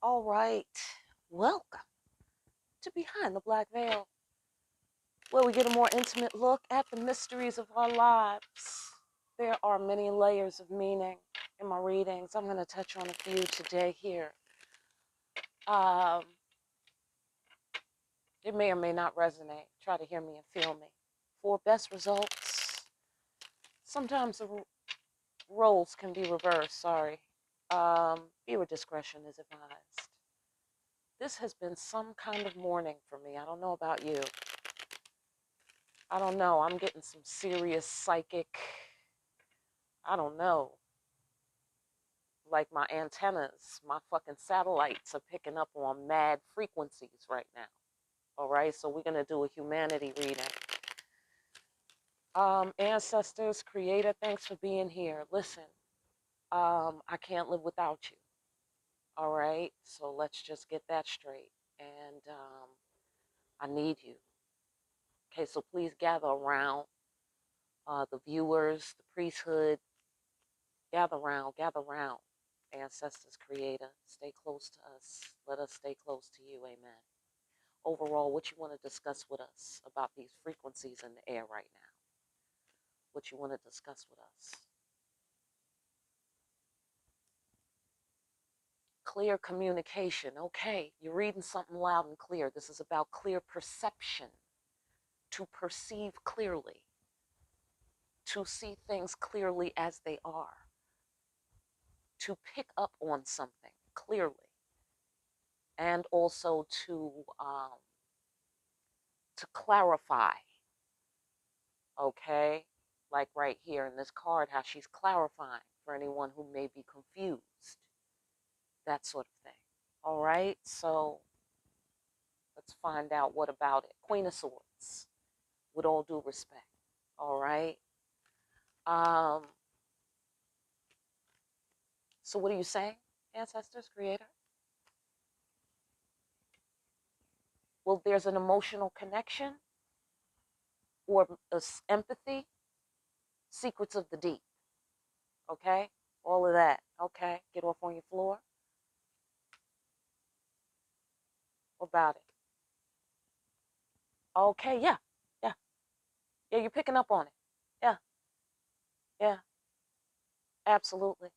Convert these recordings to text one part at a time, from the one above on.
All right. Welcome to Behind the Black Veil, where we get a more intimate look at the mysteries of our lives. There are many layers of meaning in my readings. I'm going to touch on a few today here. Um, it may or may not resonate. Try to hear me and feel me. For best results, sometimes the roles can be reversed. Sorry. Viewer discretion is advised. This has been some kind of morning for me. I don't know about you. I don't know. I'm getting some serious psychic, I don't know, like my antennas, my fucking satellites are picking up on mad frequencies right now. All right, so we're going to do a humanity reading. Ancestors, creator, thanks for being here. Listen, I can't live without you. All right, so let's just get that straight. And I need you. Okay, so please gather around, the viewers, the priesthood, gather round, gather round. Ancestors, creator, stay close to us. Let us stay close to you. Amen. Overall, what you want to discuss with us about these frequencies in the air right now? What you want to discuss with us? Clear communication. Okay, you're reading something loud and clear. This is about clear perception, to perceive clearly, to see things clearly as they are, to pick up on something clearly, and also to clarify. Okay, like right here in this card, how she's clarifying for anyone who may be confused, that sort of thing. All right, so let's find out what about it. Queen of Swords, with all due respect. All right. Um, so what are you saying, ancestors, creator? Well, there's an emotional connection or empathy, secrets of the deep. Okay, all of that. Okay, get off on your floor. What about it? Okay, yeah, yeah, yeah. You're picking up on it. Yeah, yeah, absolutely.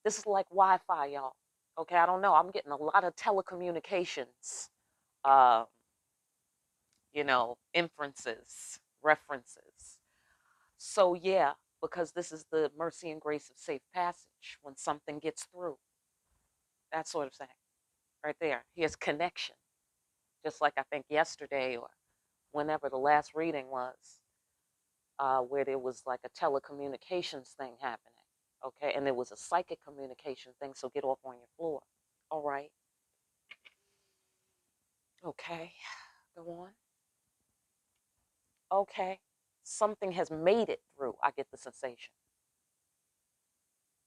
This is like Wi-Fi, y'all. Okay, I don't know. I'm getting a lot of telecommunications, uh, inferences, references. So yeah, because this is the mercy and grace of safe passage when something gets through. That sort of thing, right there. Here's connection, just like I think yesterday or whenever the last reading was, where there was like a telecommunications thing happening. Okay, and there was a psychic communication thing. So get off on your floor. All right. Okay, go on. Okay, something has made it through. I get the sensation.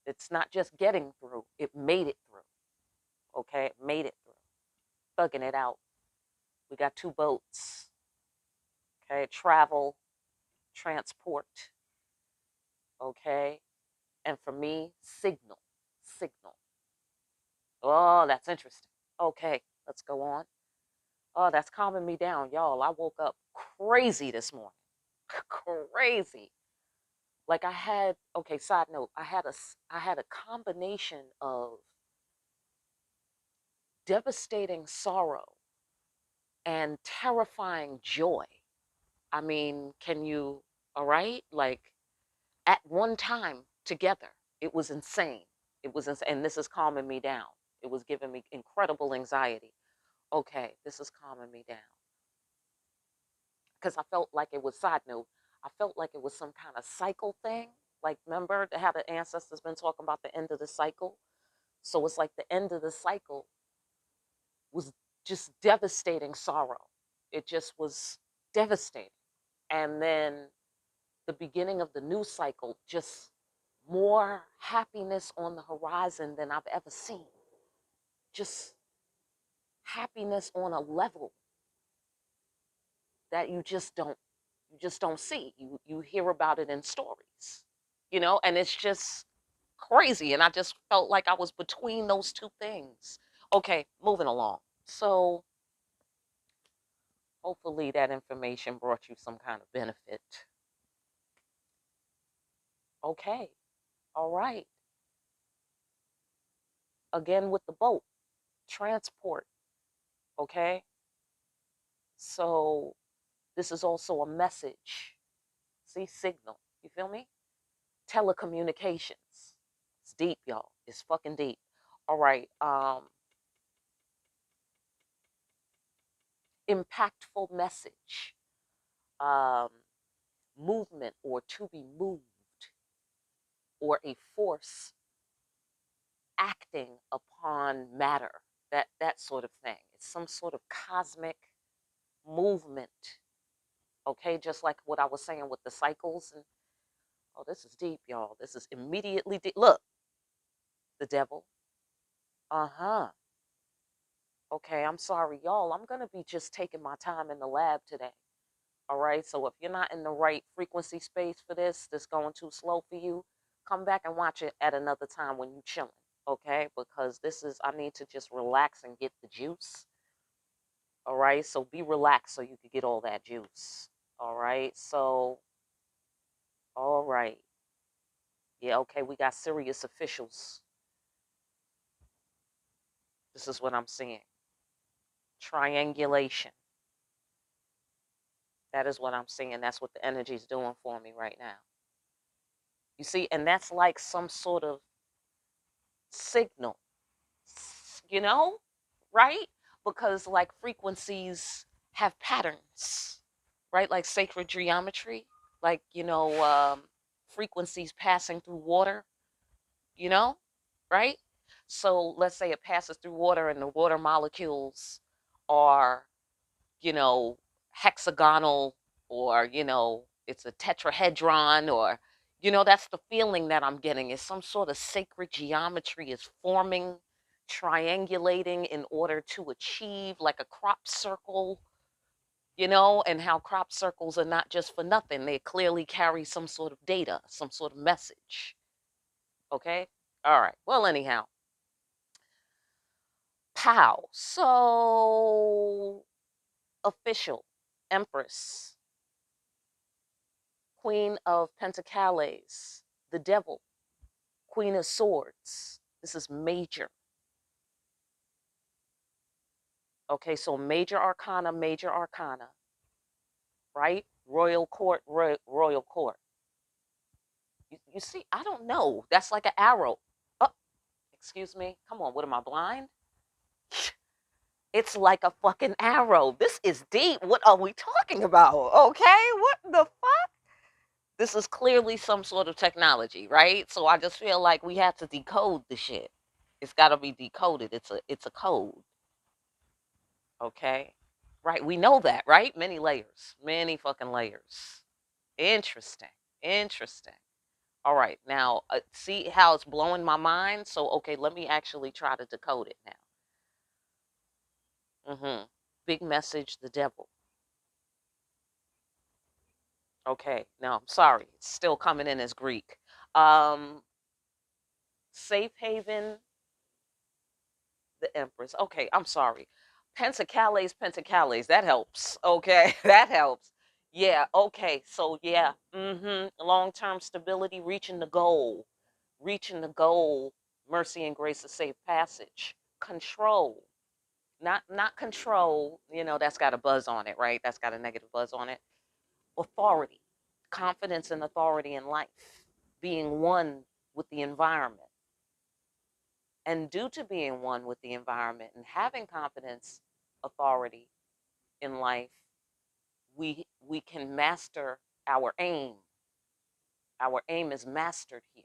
It's not just getting through, it made it through. Okay, it made it through. Thugging it out. We got two boats. Okay, travel, transport. Okay, and for me, signal. Signal. Oh, that's interesting. Okay, let's go on. Oh, that's calming me down, y'all. I woke up crazy this morning. Crazy. Like I had, okay, side note, I had a combination of devastating sorrow and terrifying joy. I mean, can you, all right? Like at one time together, it was insane. It was insane. And this is calming me down. It was giving me incredible anxiety. Okay, this is calming me down. Because I felt like it was, side note, I felt like it was some kind of cycle thing. Like, remember how the ancestors been talking about the end of the cycle? So it's like the end of the cycle was just devastating sorrow. It just was devastating. And then the beginning of the new cycle, just more happiness on the horizon than I've ever seen. Just happiness on a level that you just don't see. You hear about it in stories, and it's just crazy. And I just felt like I was between those two things. Okay, moving along. So hopefully that information brought you some kind of benefit. Okay, all right. Again with the boat, transport. Okay, so this is also a message. See, signal. You feel me? Telecommunications. It's deep, y'all. It's fucking deep. All right. Impactful message. Um, movement or to be moved or a force acting upon matter. That sort of thing. It's some sort of cosmic movement. Okay, just like what I was saying with the cycles and oh, this is deep, y'all. This is immediately deep. Look, the devil. Uh-huh. Okay, I'm sorry, y'all. I'm gonna be just taking my time in the lab today. All right. So if you're not in the right frequency space for this going too slow for you, come back and watch it at another time when you chilling. Okay, because I need to just relax and get the juice. All right. So be relaxed so you can get all that juice. All right. So, all right. Yeah, okay, we got serious officials. This is what I'm seeing. Triangulation. That is what I'm seeing. That's what the energy is doing for me right now. You see, and that's like some sort of signal, you know, right? Because like frequencies have patterns, right? Like sacred geometry, like, frequencies passing through water, you know, right? So let's say it passes through water and the water molecules are, you know, hexagonal or, it's a tetrahedron or, that's the feeling that I'm getting is some sort of sacred geometry is forming, triangulating in order to achieve like a crop circle, and how crop circles are not just for nothing. They clearly carry some sort of data, some sort of message. Okay. All right. Well, anyhow, pow. So official, Empress, Queen of Pentacles, the Devil, Queen of Swords. This is major. Okay, so major arcana, right? Royal court, royal court. You see, I don't know. That's like an arrow. Oh, excuse me. Come on, what am I blind? It's like a fucking arrow. This is deep. What are we talking about? Okay, what the fuck? This is clearly some sort of technology, right? So I just feel like we have to decode the shit. It's got to be decoded. It's a code, okay? Right? We know that, right? Many layers, many fucking layers. Interesting. Interesting. All right. Now, see how it's blowing my mind? So, okay, let me actually try to decode it now. Big message, the devil. Okay. Now, I'm sorry. It's still coming in as Greek. Um, Safe haven, the Empress. Okay, I'm sorry. Pentacales. That helps. Okay, that helps. Yeah, okay. So yeah, long-term stability, reaching the goal. Reaching the goal, mercy and grace of safe passage. Control. Not control, that's got a buzz on it, right? That's got a negative buzz on it. Authority. Confidence and authority in life. Being one with the environment. And due to being one with the environment and having confidence, authority in life, we can master our aim. Our aim is mastered here.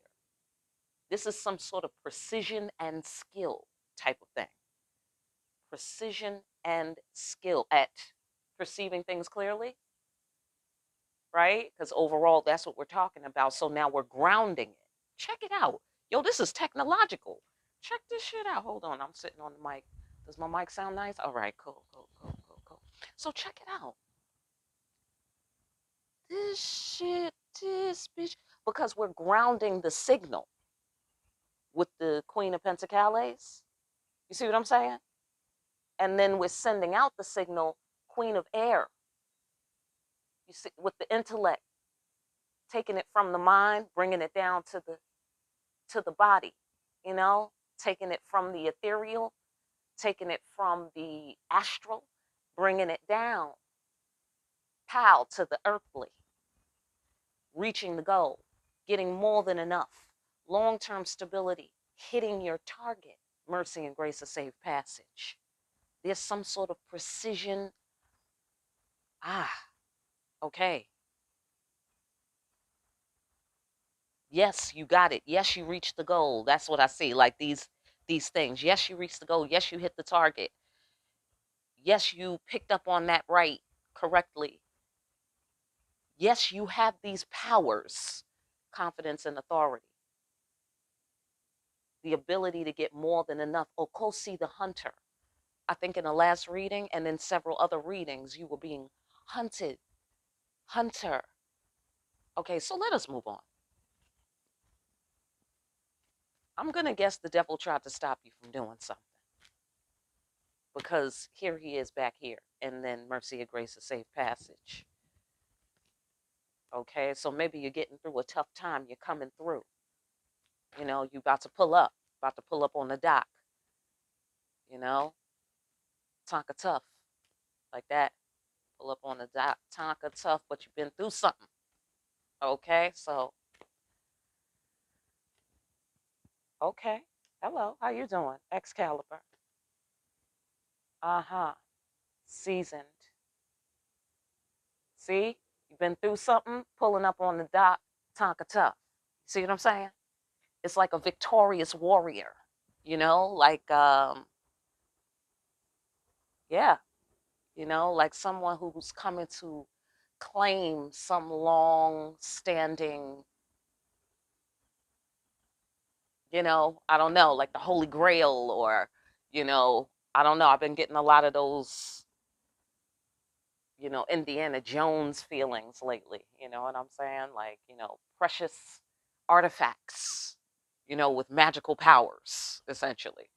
This is some sort of precision and skill type of thing. Precision and skill at perceiving things clearly, right? Because overall, that's what we're talking about. So now we're grounding it. Check it out. Yo, this is technological. Check this shit out. Hold on. I'm sitting on the mic. Does my mic sound nice? All right, cool. So check it out. This shit, this bitch. Because we're grounding the signal with the Queen of Pentacles. You see what I'm saying? And then we're sending out the signal, Queen of Air. You see, with the intellect, taking it from the mind, bringing it down to the body, you know, taking it from the ethereal, taking it from the astral, bringing it down, pow, to the earthly, reaching the goal, getting more than enough, long-term stability, hitting your target, mercy and grace of safe passage. There's some sort of precision. Ah, okay. Yes, you got it. Yes, you reached the goal. That's what I see. Like these things. Yes, you reached the goal. Yes, you hit the target. Yes, you picked up on that right correctly. Yes, you have these powers, confidence and authority, the ability to get more than enough. Okosi the hunter. I think in the last reading and in several other readings, you were being hunted. Hunter. Okay, so let us move on. I'm going to guess the devil tried to stop you from doing something because here he is back here. And then mercy and grace of safe passage. Okay, so maybe you're getting through a tough time. You're coming through. You know, you about to pull up on the dock. You know, Tonka tough, like that. Pull up on the dock, Tonka tough, but you've been through something. Okay, so okay. Hello, how you doing? Excalibur. Uh-huh. Seasoned. See? You've been through something, pulling up on the dock, Tonka tough. See what I'm saying? It's like a victorious warrior, you know, like yeah, you know, like someone who's coming to claim some long standing, you know, I don't know, like the Holy Grail or, you know, I don't know. I've been getting a lot of those, you know, Indiana Jones feelings lately. You know what I'm saying? Like, you know, precious artifacts, you know, with magical powers, essentially.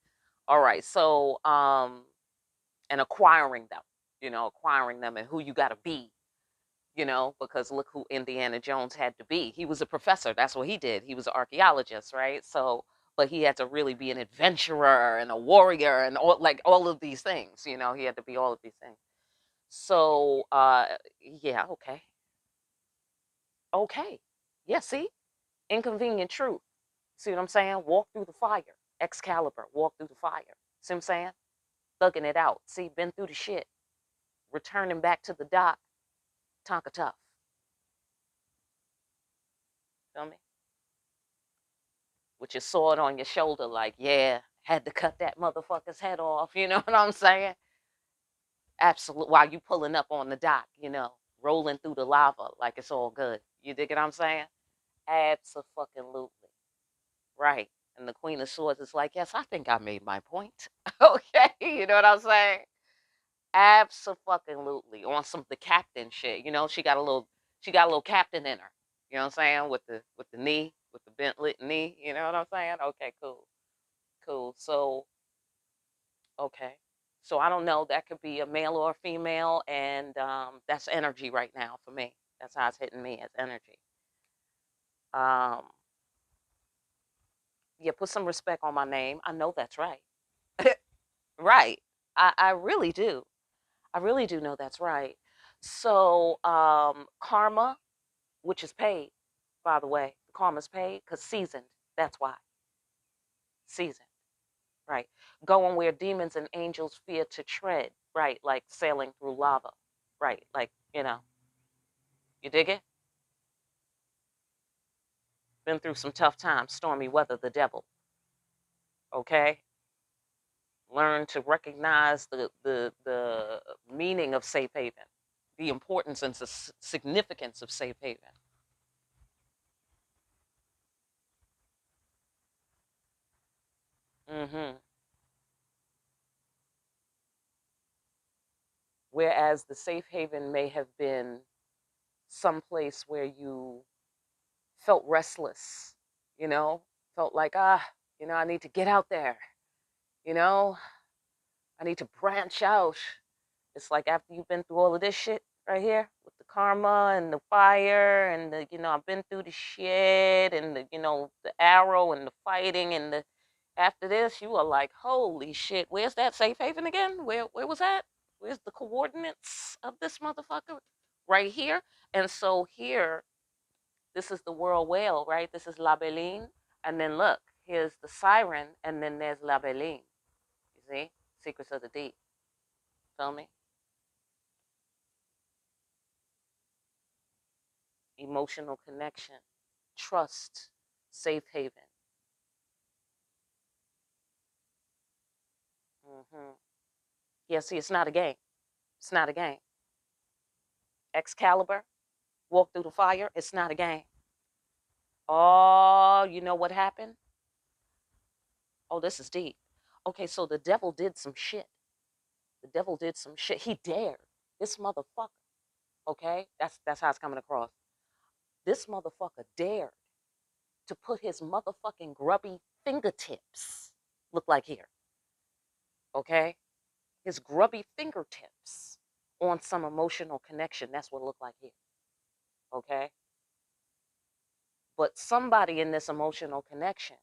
All right. So, and acquiring them, you know, acquiring them and who you got to be, you know, because look who Indiana Jones had to be. He was a professor. That's what he did. He was an archaeologist, right? So, but he had to really be an adventurer and a warrior and all, like all of these things, you know, he had to be all of these things. So, yeah, okay. Okay. Yeah, see? Inconvenient truth. See what I'm saying? Walk through the fire. Excalibur, walk through the fire. See what I'm saying? Thugging it out. See, been through the shit. Returning back to the dock. Tonka tough. Feel me? With your sword on your shoulder, like, yeah, had to cut that motherfucker's head off. You know what I'm saying? Absolutely. While you pulling up on the dock, you know, rolling through the lava like it's all good. You dig what I'm saying? Absolutely. Right. And the Queen of Swords is like, yes, I think I made my point. Okay. You know what I'm saying? Absolutely. On some the captain shit. You know, she got a little captain in her. You know what I'm saying? With the knee, with the bent lit knee. You know what I'm saying? Okay, cool. Cool. So okay. So I don't know. That could be a male or a female, and that's energy right now for me. That's how it's hitting me as energy. Um, yeah, put some respect on my name. I know that's right. Right. I really do. I really do know that's right. So karma, which is paid, by the way, the karma's paid because seasoned. That's why seasoned. Right. Going where demons and angels fear to tread. Right. Like sailing through lava. Right. Like, you know, you dig it? Been through some tough times, stormy weather, the devil. Okay. Learn to recognize the meaning of safe haven, the importance and significance of safe haven. Hmm. Whereas the safe haven may have been someplace where you felt restless, you know, felt like, you know, I need to get out there. You know, I need to branch out. It's like after you've been through all of this shit right here with the karma and the fire and the, I've been through the shit and the, the arrow and the fighting and the, after this, you are like, holy shit, where's that safe haven again? Where was that? Where's the coordinates of this motherfucker? Right here. And so here, this is the world whale, right? This is La Beline. And then look, here's the siren, and then there's La Beline. You see? Secrets of the deep. Feel me? Emotional connection, trust, safe haven. Yeah, see, it's not a game. It's not a game. Excalibur, walk through the fire. It's not a game. Oh, you know what happened? Oh, this is deep. Okay, so the devil did some shit. The devil did some shit. He dared this motherfucker. Okay, that's how it's coming across. This motherfucker dared to put his motherfucking grubby fingertips, look like here, okay? His grubby fingertips on some emotional connection. That's what it looked like here, okay? But somebody in this emotional connection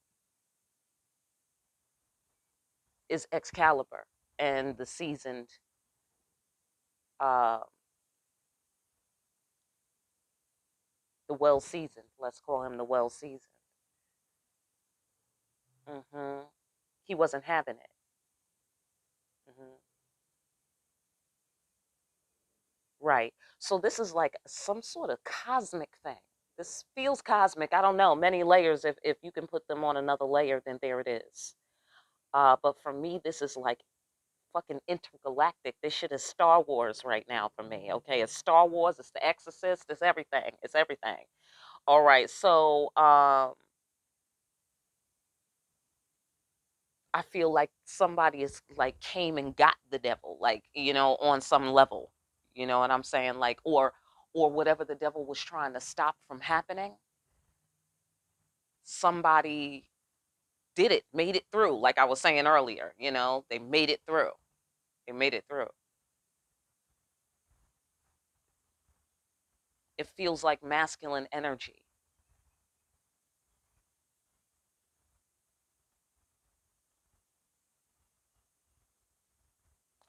is Excalibur and the seasoned, uh, the well seasoned. Let's call him the well seasoned. He wasn't having it. hmm Right. So this is like some sort of cosmic thing. This feels cosmic. I don't know. Many layers. If you can put them on another layer, then there it is. But for me, this is like fucking intergalactic. This shit is Star Wars right now for me. Okay, it's Star Wars. It's The Exorcist. It's everything. It's everything. All right. So I feel like somebody is like came and got the devil, like on some level. You know what I'm saying? Like or whatever the devil was trying to stop from happening. Somebody did it, made it through. Like I was saying earlier, they made it through. They made it through. It feels like masculine energy.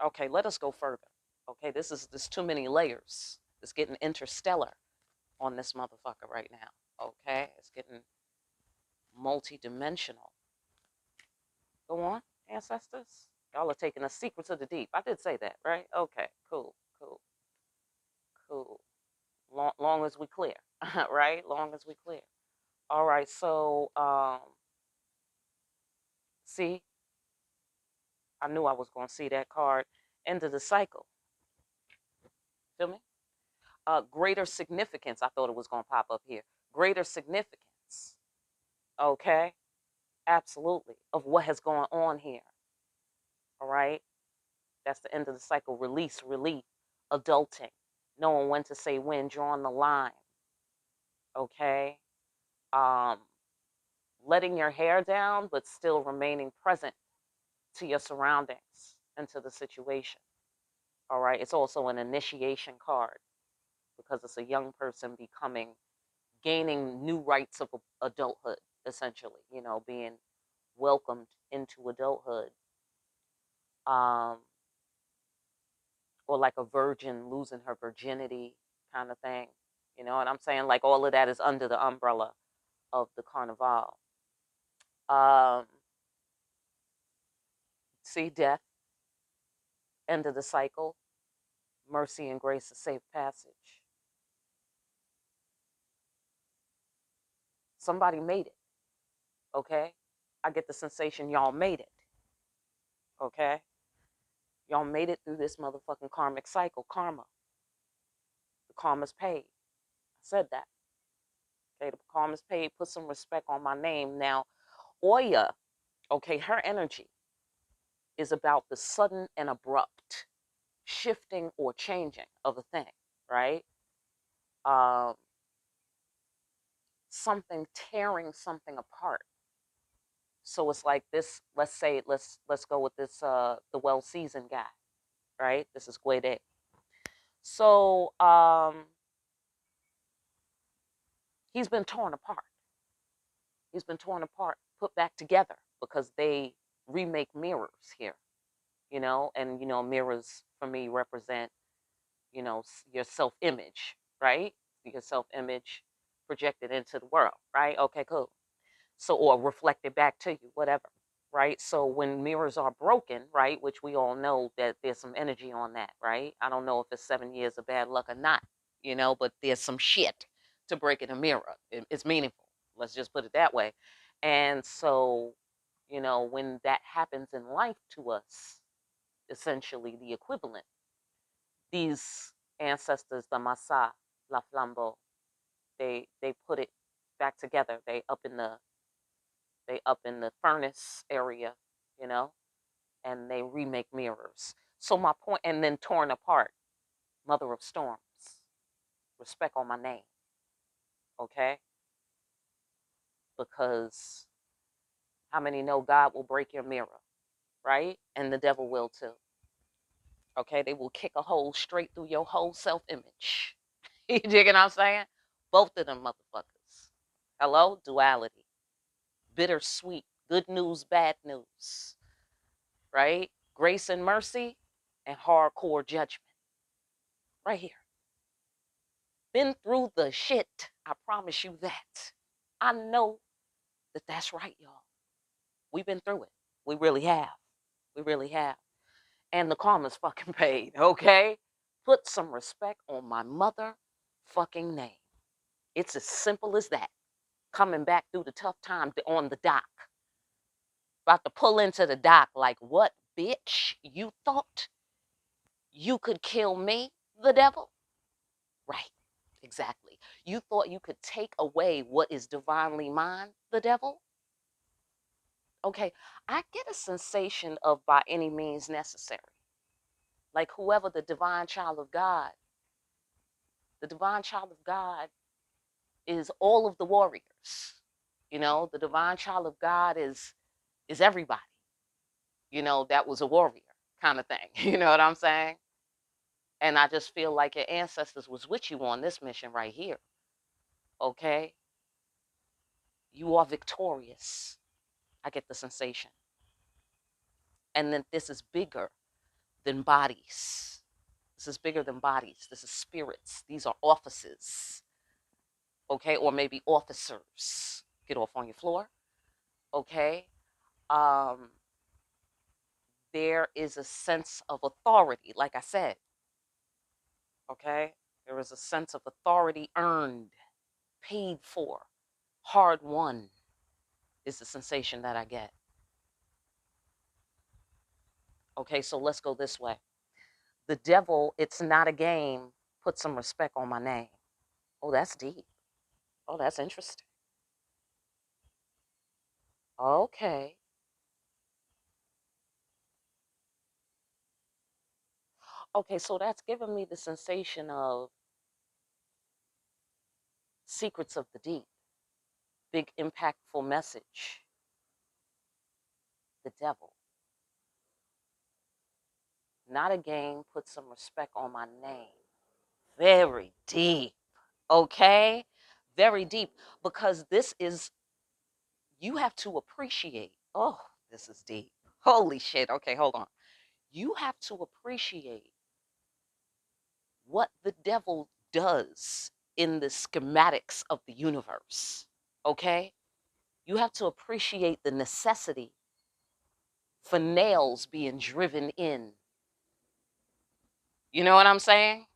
Okay, let us go further. Okay, this too many layers. It's getting interstellar on this motherfucker right now. Okay, it's getting multi-dimensional. Go on, ancestors. Y'all are taking a secret to the deep. I did say that, right? Okay, cool, cool, cool. Long as we clear, right? Long as we clear. All right, so see, I knew I was gonna see that card. End of the cycle. Feel me? Greater significance. I thought it was gonna pop up here. Greater significance. Okay, absolutely. Of what has gone on here. All right, that's the end of the cycle. Release, relief, adulting, knowing when to say when, drawing the line. Okay, um, letting your hair down, but still remaining present to your surroundings and to the situation. All right, it's also an initiation card because it's a young person gaining new rights of adulthood, essentially, being welcomed into adulthood. Um, or like a virgin losing her virginity kind of thing. You know what I'm saying? Like all of that is under the umbrella of the carnival. Um, see death, end of the cycle, mercy and grace, a safe passage. Somebody made it, okay? I get the sensation y'all made it, okay? Y'all made it through this motherfucking karmic cycle, karma. The karma's paid. I said that. Okay, the karma's paid. Put some respect on my name. Now, Oya, okay, her energy is about the sudden and abrupt shifting or changing of a thing, right? Um, something tearing something apart. So it's like this, let's say, let's go with this the well-seasoned guy, right? This is Guede. So he's been torn apart. He's been torn apart, put back together because they remake mirrors here, and mirrors for me represent, your self-image, right? Your self-image projected into the world, right? Okay, cool. So, or reflected back to you, whatever, right? So when mirrors are broken, right, which we all know that there's some energy on that, right? I don't know if it's 7 years of bad luck or not, but there's some shit to break in a mirror. It's meaningful. Let's just put it that way. And so, when that happens in life to us, essentially the equivalent, these ancestors, the Masa, La Flambeau, they put it back together. They up in the furnace area, you know, and they remake mirrors. So my point, and then torn apart, mother of storms, respect on my name, okay? Because how many know God will break your mirror, right? And the devil will too, okay? They will kick a hole straight through your whole self image. You dig what I'm saying? Both of them motherfuckers. Hello? Duality. Bittersweet. Good news, bad news, right? Grace and mercy and hardcore judgment. Right here. Been through the shit. I promise you that. I know that that's right, y'all. We've been through it. We really have. We really have. And the karma's fucking paid, okay? Put some respect on my mother fucking name. It's as simple as that. Coming back through the tough time on the dock. About to pull into the dock like, what, bitch? You thought you could kill me, the devil? Right, exactly. You thought you could take away what is divinely mine, the devil? Okay, I get a sensation of by any means necessary. Like whoever the divine child of God is all of the warriors. The divine child of God is everybody. That was a warrior kind of thing. You know what I'm saying? And I just feel like your ancestors was with you on this mission right here. Okay? You are victorious. I get the sensation. And then this is bigger than bodies. This is bigger than bodies. This is spirits. These are offices. Okay? Or maybe officers. Get off on your floor. Okay? Um, there is a sense of authority, like I said. Okay? There is a sense of authority earned, paid for, hard won is the sensation that I get. Okay, so let's go this way. The devil, it's not a game. Put some respect on my name. Oh, that's deep. Oh, that's interesting. Okay. Okay, so that's giving me the sensation of secrets of the deep. Big impactful message. The devil. Not a game. Put some respect on my name. Very deep. Okay? Very deep. Because this is, you have to appreciate. Oh, this is deep. Holy shit. Okay, hold on. You have to appreciate what the devil does in the schematics of the universe. Okay? You have to appreciate the necessity for nails being driven in. You know what I'm saying?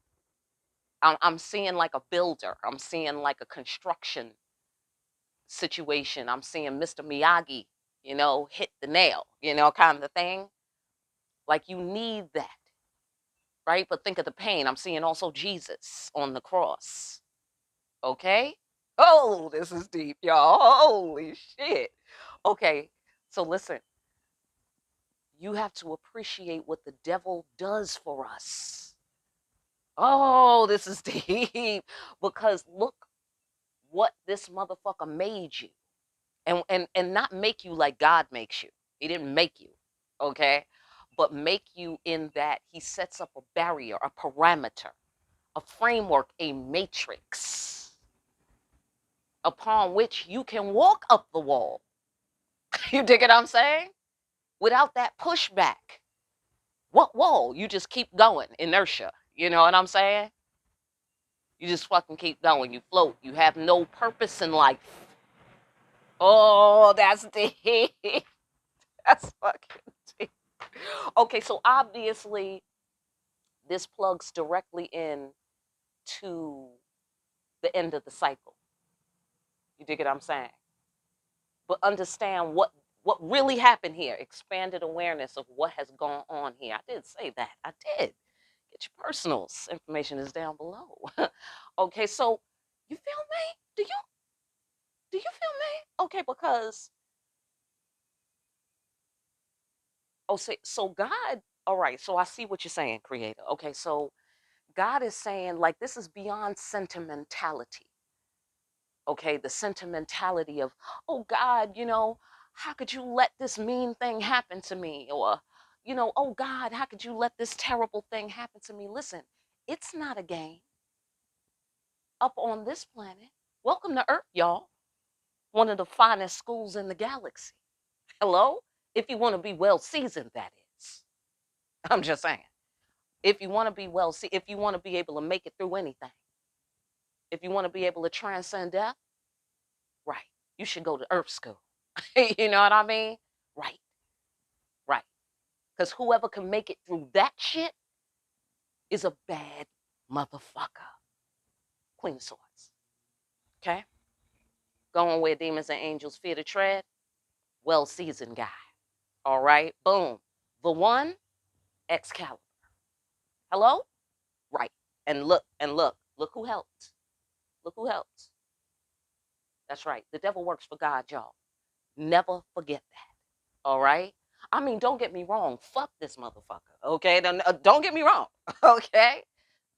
I'm seeing like a builder, I'm seeing like a construction situation. I'm seeing Mr. Miyagi, hit the nail, kind of thing. Like you need that, right? But think of the pain. I'm seeing also Jesus on the cross. Okay? Oh, this is deep, y'all. Holy shit. Okay, so listen. You have to appreciate what the devil does for us. Oh, this is deep. Because look what this motherfucker made you. and not make you like God makes you. He didn't make you, okay? But make you in that he sets up a barrier, a parameter, a framework, a matrix upon which you can walk up the wall. You dig what I'm saying? Without that pushback. What wall? You just keep going, inertia. You know what I'm saying? You just fucking keep going. You float. You have no purpose in life. Oh, that's deep. That's fucking deep. Okay, so obviously this plugs directly in to the end of the cycle. You dig what I'm saying? But understand what really happened here. Expanded awareness of what has gone on here. I did say that. I did. Get your personals. Information is down below. Okay, so you feel me? Do you feel me? Okay, because so God, all right, so I see what you're saying, creator. Okay, so God is saying like this is beyond sentimentality. Okay, the sentimentality of, oh God, how could you let this mean thing happen to me? Or, oh God, how could you let this terrible thing happen to me? Listen, it's not a game up on this planet. Welcome to Earth, y'all. One of the finest schools in the galaxy. Hello? If you want to be well seasoned, that is. I'm just saying. If you want to be if you want to be able to make it through anything, if you want to be able to transcend death, right, you should go to Earth school. You know what I mean? Right, right. Because whoever can make it through that shit is a bad motherfucker. Queen of Swords. Okay? Going where demons and angels fear to tread. Well seasoned guy. All right? Boom. The one, Excalibur. Hello? Right. And look, Look who helped. Look who helped. That's right. The devil works for God, y'all. Never forget that. All right? I mean, don't get me wrong. Fuck this motherfucker. Okay? Don't get me wrong. Okay?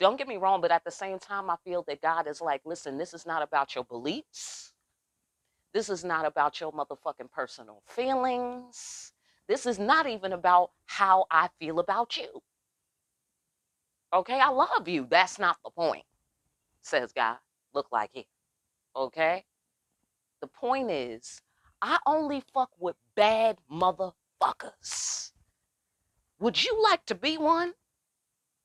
Don't get me wrong, but at the same time, I feel that God is like, listen, this is not about your beliefs. This is not about your motherfucking personal feelings. This is not even about how I feel about you. Okay? I love you. That's not the point, says God. Look like it. Okay? The point is, I only fuck with bad motherfuckers. Would you like to be one?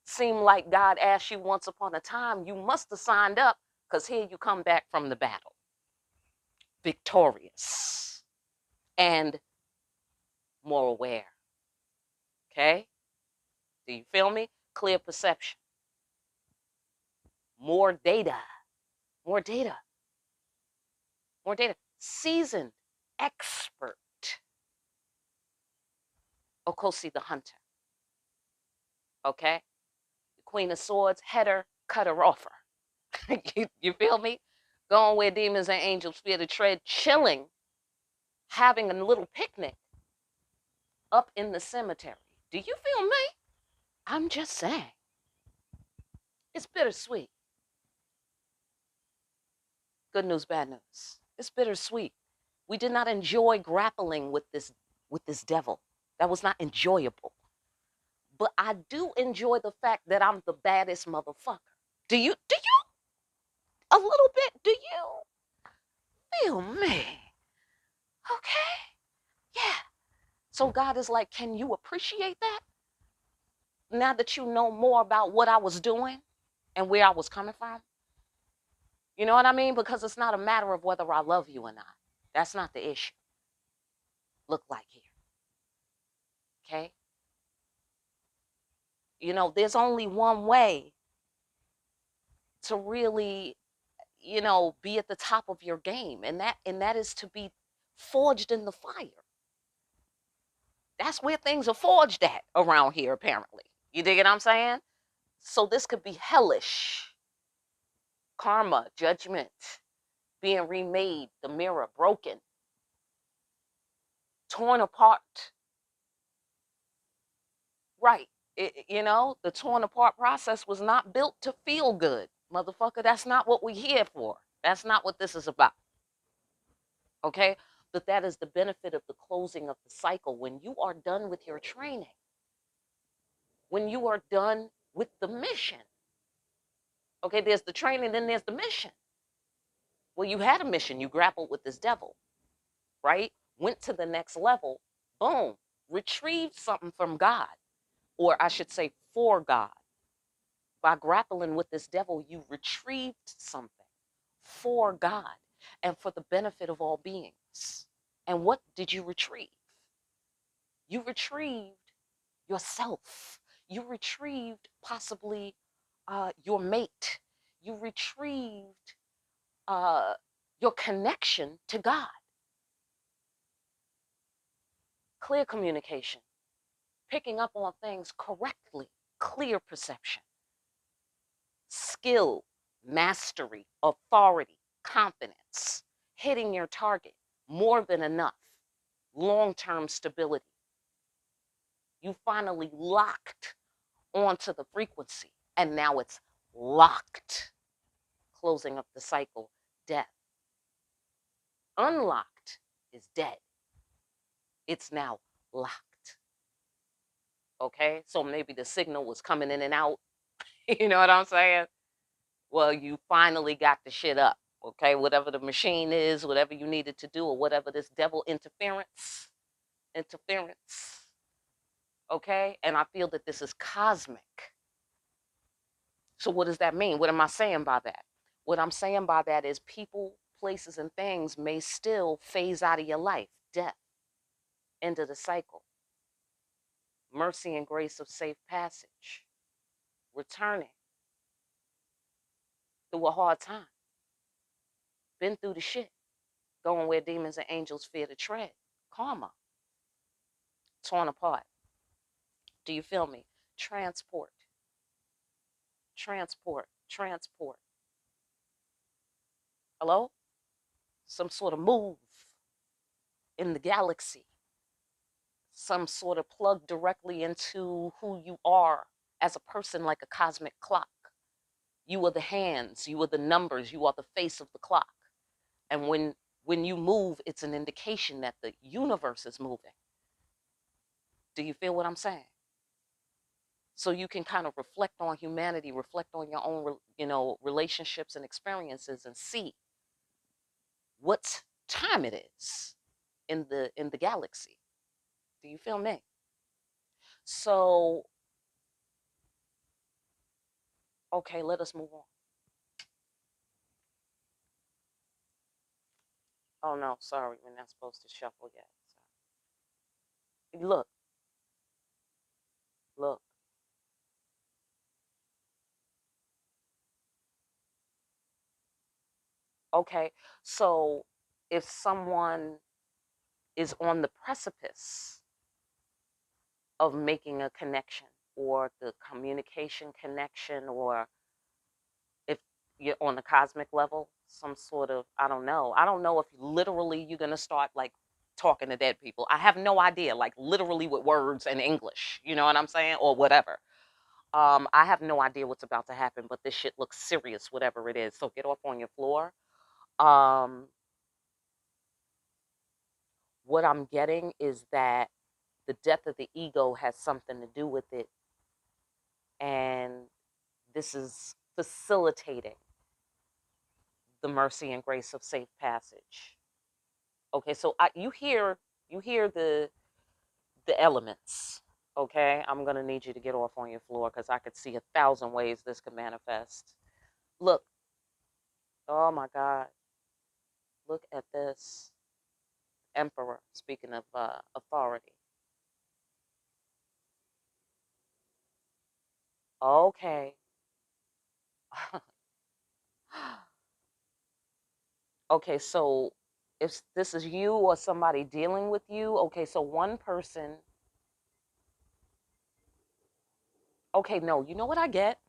Seem like God asked you once upon a time, you must have signed up because here you come back from the battle, victorious and more aware. Okay? Do you feel me? Clear perception, more data, more data, more data. Seasoned, expert. Okosi the hunter. Okay? The Queen of Swords, header, cutter, offer. You feel me? Going where demons and angels fear to tread, chilling, having a little picnic up in the cemetery. Do you feel me? I'm just saying. It's bittersweet. Good news, bad news. It's bittersweet. We did not enjoy grappling with this devil. That was not enjoyable. But I do enjoy the fact that I'm the baddest motherfucker. Do you a little bit? Do you feel me? Okay. Yeah. So God is like, can you appreciate that? Now that you know more about what I was doing and where I was coming from? You know what I mean? Because it's not a matter of whether I love you or not. That's not the issue. Look like here. Okay? There's only one way to really, be at the top of your game, and that is to be forged in the fire. That's where things are forged at around here, apparently. You dig what I'm saying? So this could be hellish. Karma, judgment, being remade, the mirror broken, torn apart. Right. The torn apart process was not built to feel good. Motherfucker, that's not what we're here for. That's not what this is about. Okay? But that is the benefit of the closing of the cycle. When you are done with your training, when you are done with the mission, okay, there's the training, then there's the mission. Well, you had a mission, you grappled with this devil, right? Went to the next level, boom, retrieved something from God, or I should say, for God. By grappling with this devil, you retrieved something for God and for the benefit of all beings. And what did you retrieve? You retrieved yourself. You retrieved possibly your mate. You retrieved uh, your connection to God. Clear communication, picking up on things correctly, clear perception, skill, mastery, authority, confidence, hitting your target, more than enough, long term stability. You finally locked onto the frequency, and now it's locked, closing up the cycle, death. Unlocked is dead. It's now locked. Okay, so maybe the signal was coming in and out. You know what I'm saying? Well, you finally got the shit up. Okay, whatever the machine is, whatever you needed to do, or whatever this devil interference. Okay, and I feel that this is cosmic. So what does that mean? What am I saying by that? What I'm saying by that is people, places, and things may still phase out of your life. Death, end of the cycle. Mercy and grace of safe passage. Returning through a hard time. Been through the shit. Going where demons and angels fear to tread. Karma. Torn apart. Do you feel me? Transport. Transport. Transport. Hello? Some sort of move in the galaxy. Some sort of plug directly into who you are as a person, like a cosmic clock. You are the hands, you are the numbers, you are the face of the clock. And when you move, it's an indication that the universe is moving. Do you feel what I'm saying? So you can kind of reflect on humanity, reflect on your own, relationships and experiences, and see what time it is in the galaxy. Do you feel me? So, okay, let us move on. Oh no, sorry, we're not supposed to shuffle yet. Look, look. Okay, so if someone is on the precipice of making a connection, or the communication connection, or if you're on the cosmic level, some sort of, I don't know if literally you're going to start like talking to dead people. I have no idea, like literally with words and English, you know what I'm saying, or whatever. I have no idea what's about to happen, but this shit looks serious, whatever it is. So get off on your floor. um what I'm getting is that the death of the ego has something to do with it, and this is facilitating the mercy and grace of safe passage. Okay, so you hear the elements. Okay, I'm gonna need you to get off on your floor because I could see 1,000 ways this could manifest. Look, oh my God, look at this emperor. Speaking of authority, okay. Okay, so if this is you or somebody dealing with you, okay, so one person, okay, no, you know what I get?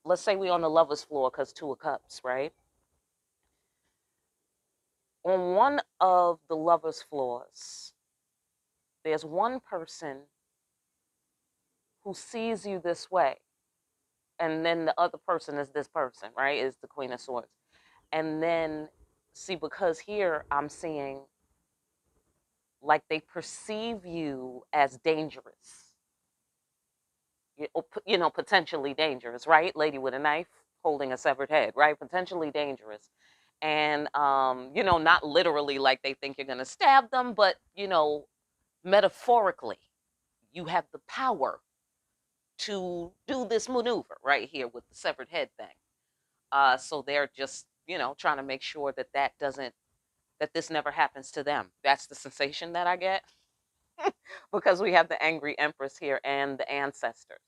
Let's say we on the lover's floor because two of cups, right? On one of the lover's floors, there's one person who sees you this way, and then the other person is this person, right? Is the Queen of Swords. And then See, because here I'm seeing like they perceive you as dangerous, potentially dangerous, right? Lady with a knife holding a severed head, right? Potentially dangerous. And, not literally like they think you're going to stab them, but, metaphorically, you have the power to do this maneuver right here with the severed head thing. So they're just, trying to make sure that that this never happens to them. That's the sensation that I get because we have the angry empress here and the ancestors.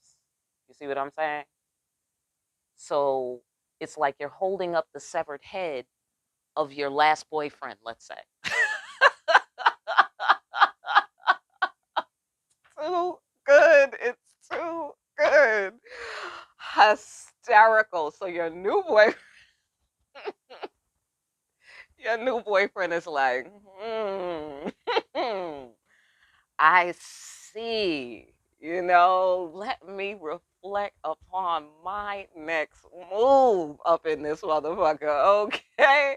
You see what I'm saying? So it's like you're holding up the severed head of your last boyfriend, let's say. Too good. It's too good. Hysterical. So your new boyfriend is like, I see. Let me reflect upon my next move up in this motherfucker. Okay.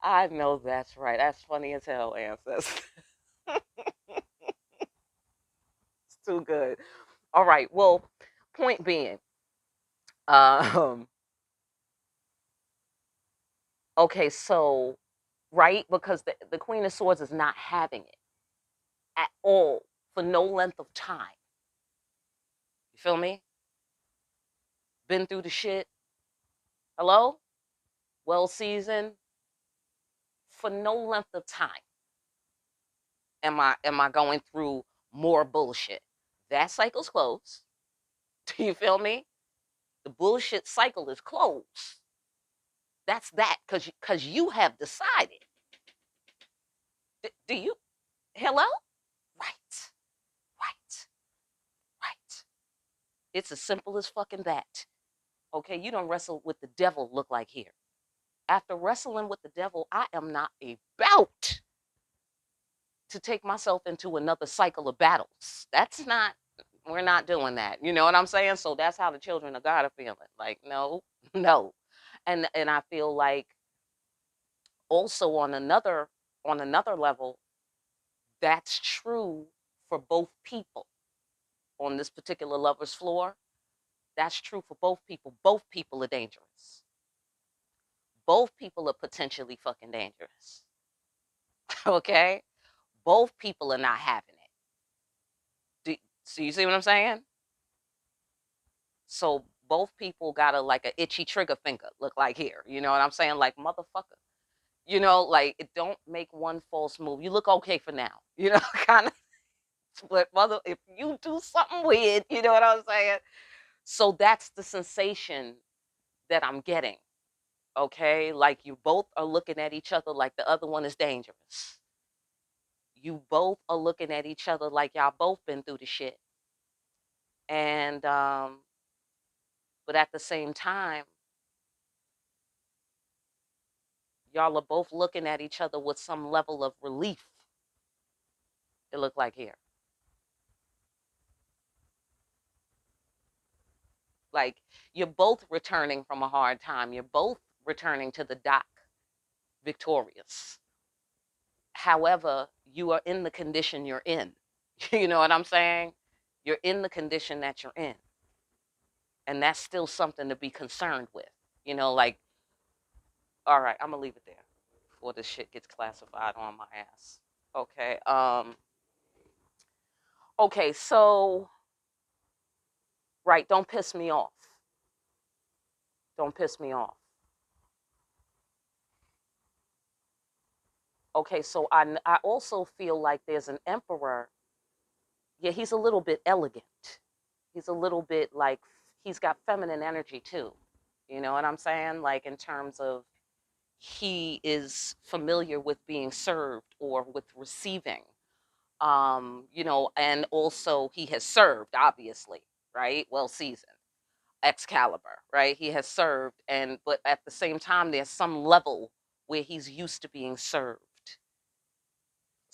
I know that's right. That's funny as hell, ancestors. It's too good. All right. Well, point being, um, okay, so right, because the Queen of Swords is not having it at all for no length of time. You feel me? Been through the shit. Hello? Well seasoned for no length of time. Am I going through more bullshit? That cycle's closed. Do you feel me? The bullshit cycle is closed. That's that because you have decided. Do you? Hello? Right. Right. Right. It's as simple as fucking that. Okay, you don't wrestle with the devil, look like here. After wrestling with the devil, I am not about to take myself into another cycle of battles. We're not doing that. You know what I'm saying? So that's how the children of God are feeling. Like, no, no. And I feel like also on another level, that's true for both people on this particular lover's floor. That's true for both people. Both people are dangerous. Both people are potentially fucking dangerous. Okay? Both people are not having it. So you see what I'm saying? So both people got a like a itchy trigger finger, look like here. You know what I'm saying? Like motherfucker. Like it don't make one false move. You look okay for now. Kind of. But mother, if you do something weird, you know what I'm saying? So that's the sensation that I'm getting. Okay? Like you both are looking at each other like the other one is dangerous. You both are looking at each other like y'all both been through the shit. And but at the same time, y'all are both looking at each other with some level of relief. It looked like here. Like you're both returning from a hard time. You're both returning to the dock victorious. However, you are in the condition you're in. You know what I'm saying? You're in the condition that you're in. And that's still something to be concerned with. Like, all right, I'm gonna leave it there before this shit gets classified on my ass. Okay. Okay, so right, don't piss me off. Don't piss me off. Okay, so I also feel like there's an emperor. Yeah, he's a little bit elegant. He's a little bit like he's got feminine energy too. You know what I'm saying? Like in terms of he is familiar with being served or with receiving. And also he has served, obviously, right? Well seasoned. Excalibur, right? He has served but at the same time there's some level where he's used to being served.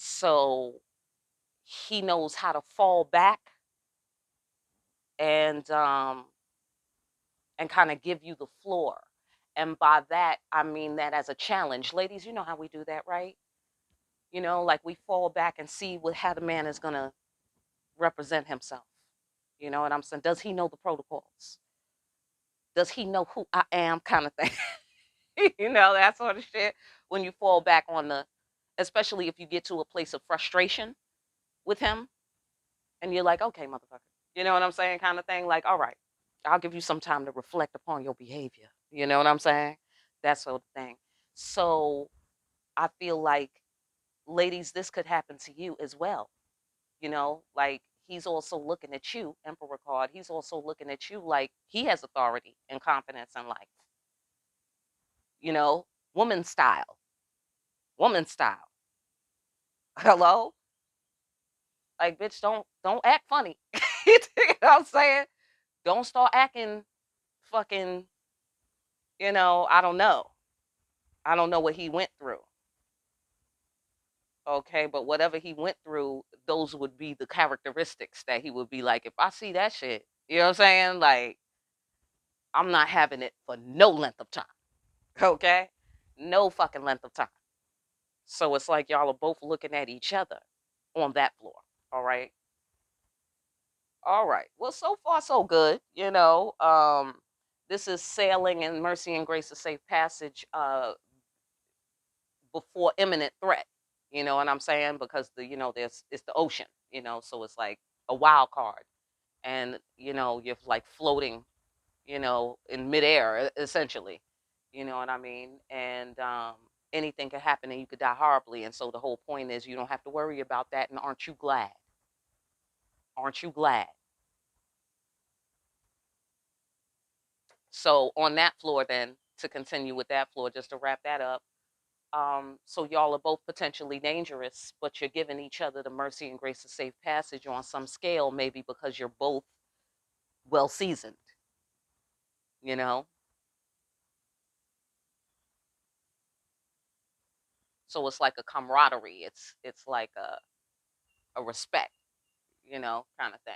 So he knows how to fall back and and kind of give you the floor. And by that, I mean that as a challenge. Ladies, you know how we do that, right? Like we fall back and see how the man is going to represent himself. You know what I'm saying? Does he know the protocols? Does he know who I am, kind of thing? That sort of shit. When you fall back on especially if you get to a place of frustration with him and you're like, okay, motherfucker. You know what I'm saying? Kind of thing. Like, all right, I'll give you some time to reflect upon your behavior. You know what I'm saying? That sort of thing. So I feel like, ladies, this could happen to you as well. Like he's also looking at you, Emperor card. He's also looking at you like he has authority and confidence in life. You know, woman style, woman style. Hello, like bitch, don't act funny. You know what I'm saying? Don't start acting fucking. I don't know. I don't know what he went through. Okay, but whatever he went through, those would be the characteristics that he would be like. If I see that shit, you know what I'm saying? Like I'm not having it for no length of time. Okay, no fucking length of time. So it's like y'all are both looking at each other on that floor. All right. All right. Well, so far so good. This is sailing in mercy and grace, a safe passage before imminent threat. You know what I'm saying? Because there's it's the ocean. So it's like a wild card, and you're like floating, in midair essentially. You know what I mean? And anything could happen, and you could die horribly. And so the whole point is you don't have to worry about that. And aren't you glad? Aren't you glad? So on that floor, then to continue with that floor, just to wrap that up. So y'all are both potentially dangerous, but you're giving each other the mercy and grace of safe passage on some scale, maybe because you're both well seasoned. You know, so it's like a camaraderie. It's like a respect, kind of thing.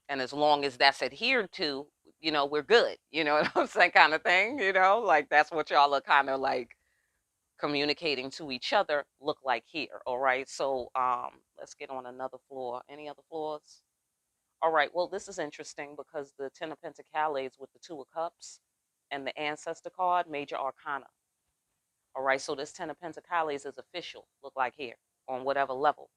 And as long as that's adhered to, we're good. You know what I'm saying, kind of thing. Like that's what y'all are kind of like communicating to each other look like here. All right. So let's get on another floor. Any other floors? All right. Well, this is interesting because the Ten of Pentacles with the Two of Cups and the Ancestor card, Major Arcana. All right. So this Ten of Pentacles is official, look like here, on whatever level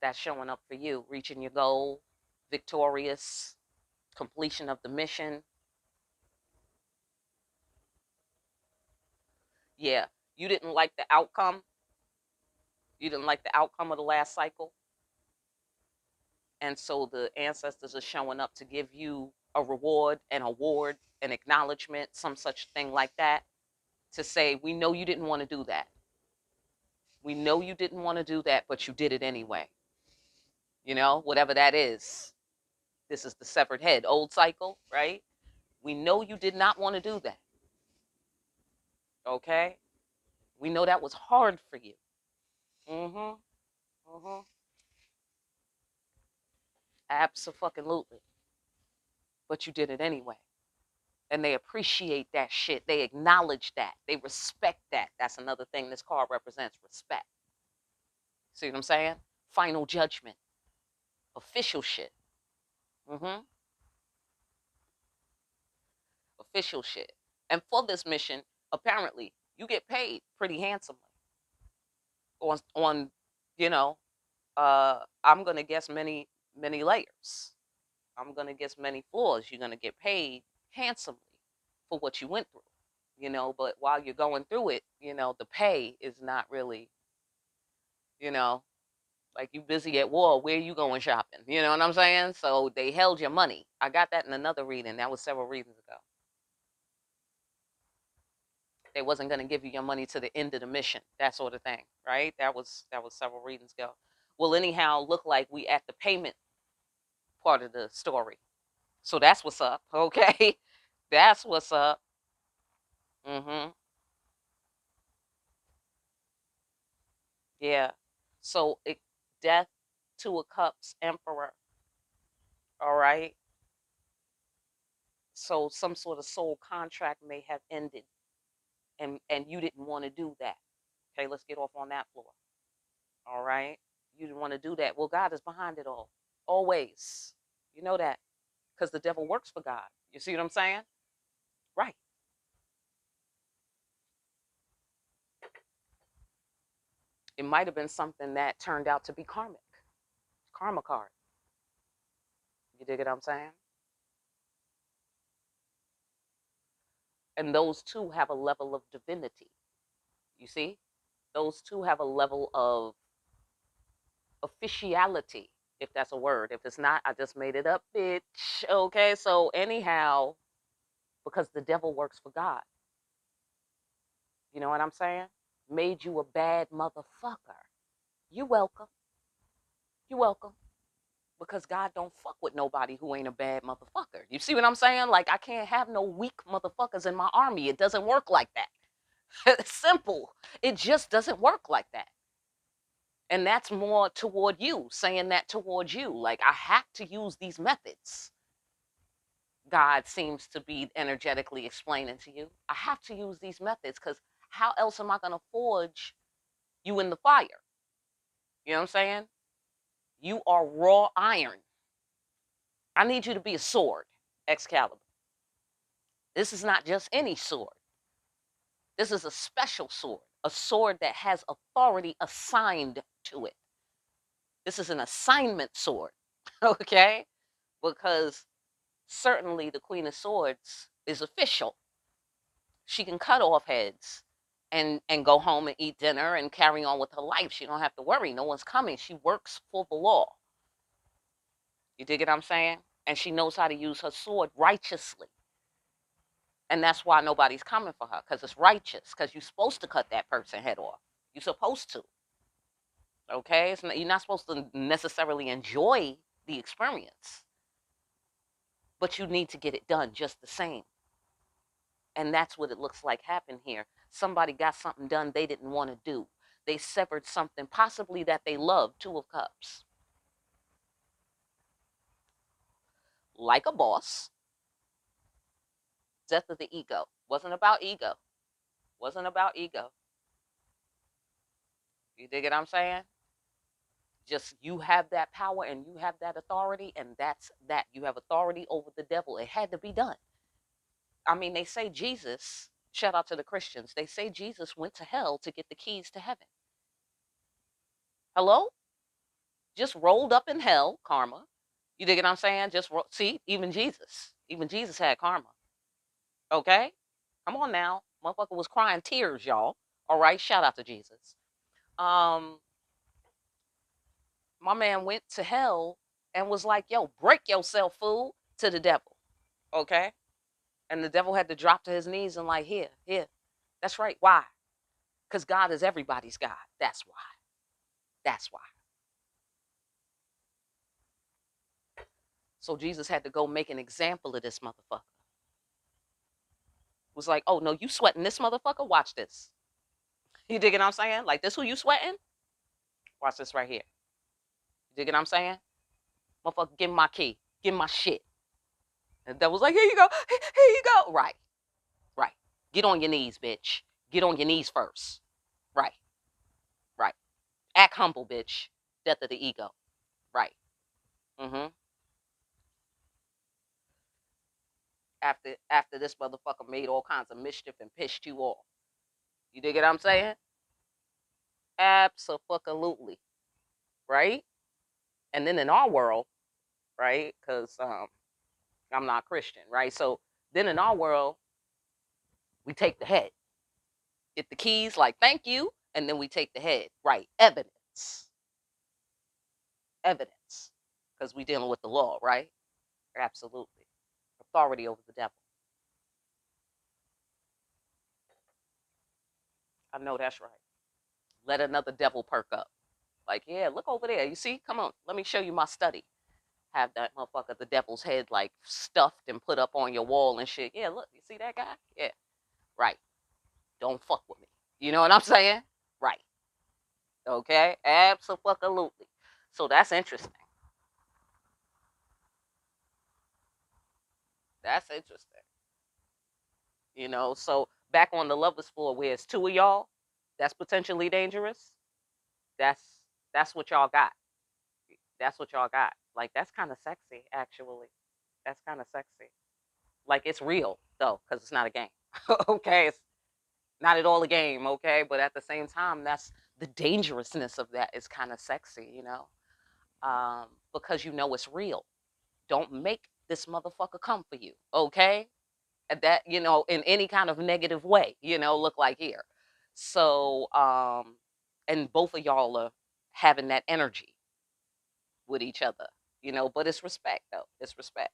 that's showing up for you, reaching your goal, victorious, completion of the mission. Yeah. You didn't like the outcome. You didn't like the outcome of the last cycle. And so the ancestors are showing up to give you a reward, an award, an acknowledgement, some such thing like that, to say, we know you didn't want to do that. We know you didn't want to do that, but you did it anyway. Whatever that is. This is the severed head, old cycle, right? We know you did not want to do that. Okay? We know that was hard for you. Mm-hmm. Mm-hmm. Absolutely. But you did it anyway. And they appreciate that shit. They acknowledge that. They respect that. That's another thing this card represents, respect. See what I'm saying? Final judgment. Official shit. Mm-hmm. Official shit. And for this mission, apparently, you get paid pretty handsomely on you know, I'm gonna guess many layers. I'm gonna guess many floors. You're gonna get paid handsomely for what you went through. But while you're going through it, the pay is not really, you know, like you busy at war, where you going shopping? You know what I'm saying? So they held your money. I got that in another reading. That was several readings ago. They wasn't going to give you your money to the end of the mission, that sort of thing, right? That was several readings ago. Well, anyhow, look like we at the payment part of the story. So that's what's up, okay? That's what's up. Mhm. Yeah. So death, Two of Cups, Emperor. All right. So some sort of soul contract may have ended, and you didn't want to do that. Okay, let's get off on that floor. All right. You didn't want to do that. Well, God is behind it all. Always. You know that. Because the devil works for God. You see what I'm saying? Right. It might have been something that turned out to be karmic. Karma card. You dig what I'm saying? And those two have a level of divinity. You see? Those two have a level of officiality, if that's a word. If it's not, I just made it up, bitch. Okay, so anyhow, because the devil works for God. You know what I'm saying? Made you a bad motherfucker. You welcome. You welcome. Because God don't fuck with nobody who ain't a bad motherfucker. You see what I'm saying? Like, I can't have no weak motherfuckers in my army. It doesn't work like that. It's simple. It just doesn't work like that. And that's more toward you, saying that towards you. Like, I have to use these methods. God seems to be energetically explaining to you. I have to use these methods because how else am I going to forge you in the fire? You know what I'm saying? You are raw iron. I need you to be a sword, Excalibur. This is not just any sword. This is a special sword, a sword that has authority assigned to it. This is an assignment sword, okay? Because certainly the Queen of Swords is official. She can cut off heads and go home and eat dinner and carry on with her life. She don't have to worry. No one's coming. She works for the law. You dig what I'm saying? And she knows how to use her sword righteously. And that's why nobody's coming for her, because it's righteous, because you're supposed to cut that person head off. You're supposed to. Okay? You're not supposed to necessarily enjoy the experience, but you need to get it done just the same. And that's what it looks like happened here. Somebody got something done they didn't want to do. They severed something possibly that they loved, Two of Cups. Like a boss, death of the ego. Wasn't about ego. Wasn't about ego. You dig what I'm saying? Just you have that power and you have that authority, and that's that. You have authority over the devil. It had to be done. I mean, they say Jesus, shout out to the Christians, they say Jesus went to hell to get the keys to heaven. Hello? Just rolled up in hell, karma. You dig what I'm saying? See, even Jesus had karma. Okay? Come on now. Motherfucker was crying tears, y'all. All right, shout out to Jesus. Um, my man went to hell and was like, yo, break yourself, fool, to the devil. Okay? And the devil had to drop to his knees and like, here, here. That's right. Why? Because God is everybody's God. That's why. That's why. So Jesus had to go make an example of this motherfucker. Was like, oh no, you sweating this motherfucker? Watch this. You dig what I'm saying? Like this who you sweating? Watch this right here. You dig what I'm saying? Motherfucker, give me my key. Give me my shit. And the devil's like, here you go. Here you go. Right. Right. Get on your knees, bitch. Get on your knees first. Right. Right. Act humble, bitch. Death of the ego. Right. Mm-hmm. After this motherfucker made all kinds of mischief and pissed you off. You dig what I'm saying? Absolutely. Right? And then in our world, right? Because I'm not Christian, right? So then in our world, we take the head, get the keys, like thank you, and then we take the head, right? Evidence, evidence, because we dealing with the law, right? Absolutely, authority over the devil. I know that's right. Let another devil perk up. Like, yeah, look over there. You see? Come on, let me show you my study. Have that motherfucker, the devil's head, like stuffed and put up on your wall and shit. Yeah, look, you see that guy? Yeah, right. Don't fuck with me. You know what I'm saying? Right. Okay. Absolutely. So that's interesting. That's interesting. So back on the lovers floor where it's two of y'all, that's potentially dangerous. That's that's what y'all got. That's what y'all got. Like that's kind of sexy, actually. That's kind of sexy. Like it's real though, because it's not a game. Okay, it's not at all a game. Okay, but at the same time, that's the dangerousness of that is kind of sexy. Because it's real. Don't make this motherfucker come for you. Okay, and that in any kind of negative way. Look like here. So and both of y'all are having that energy with each other. But it's respect though. It's respect.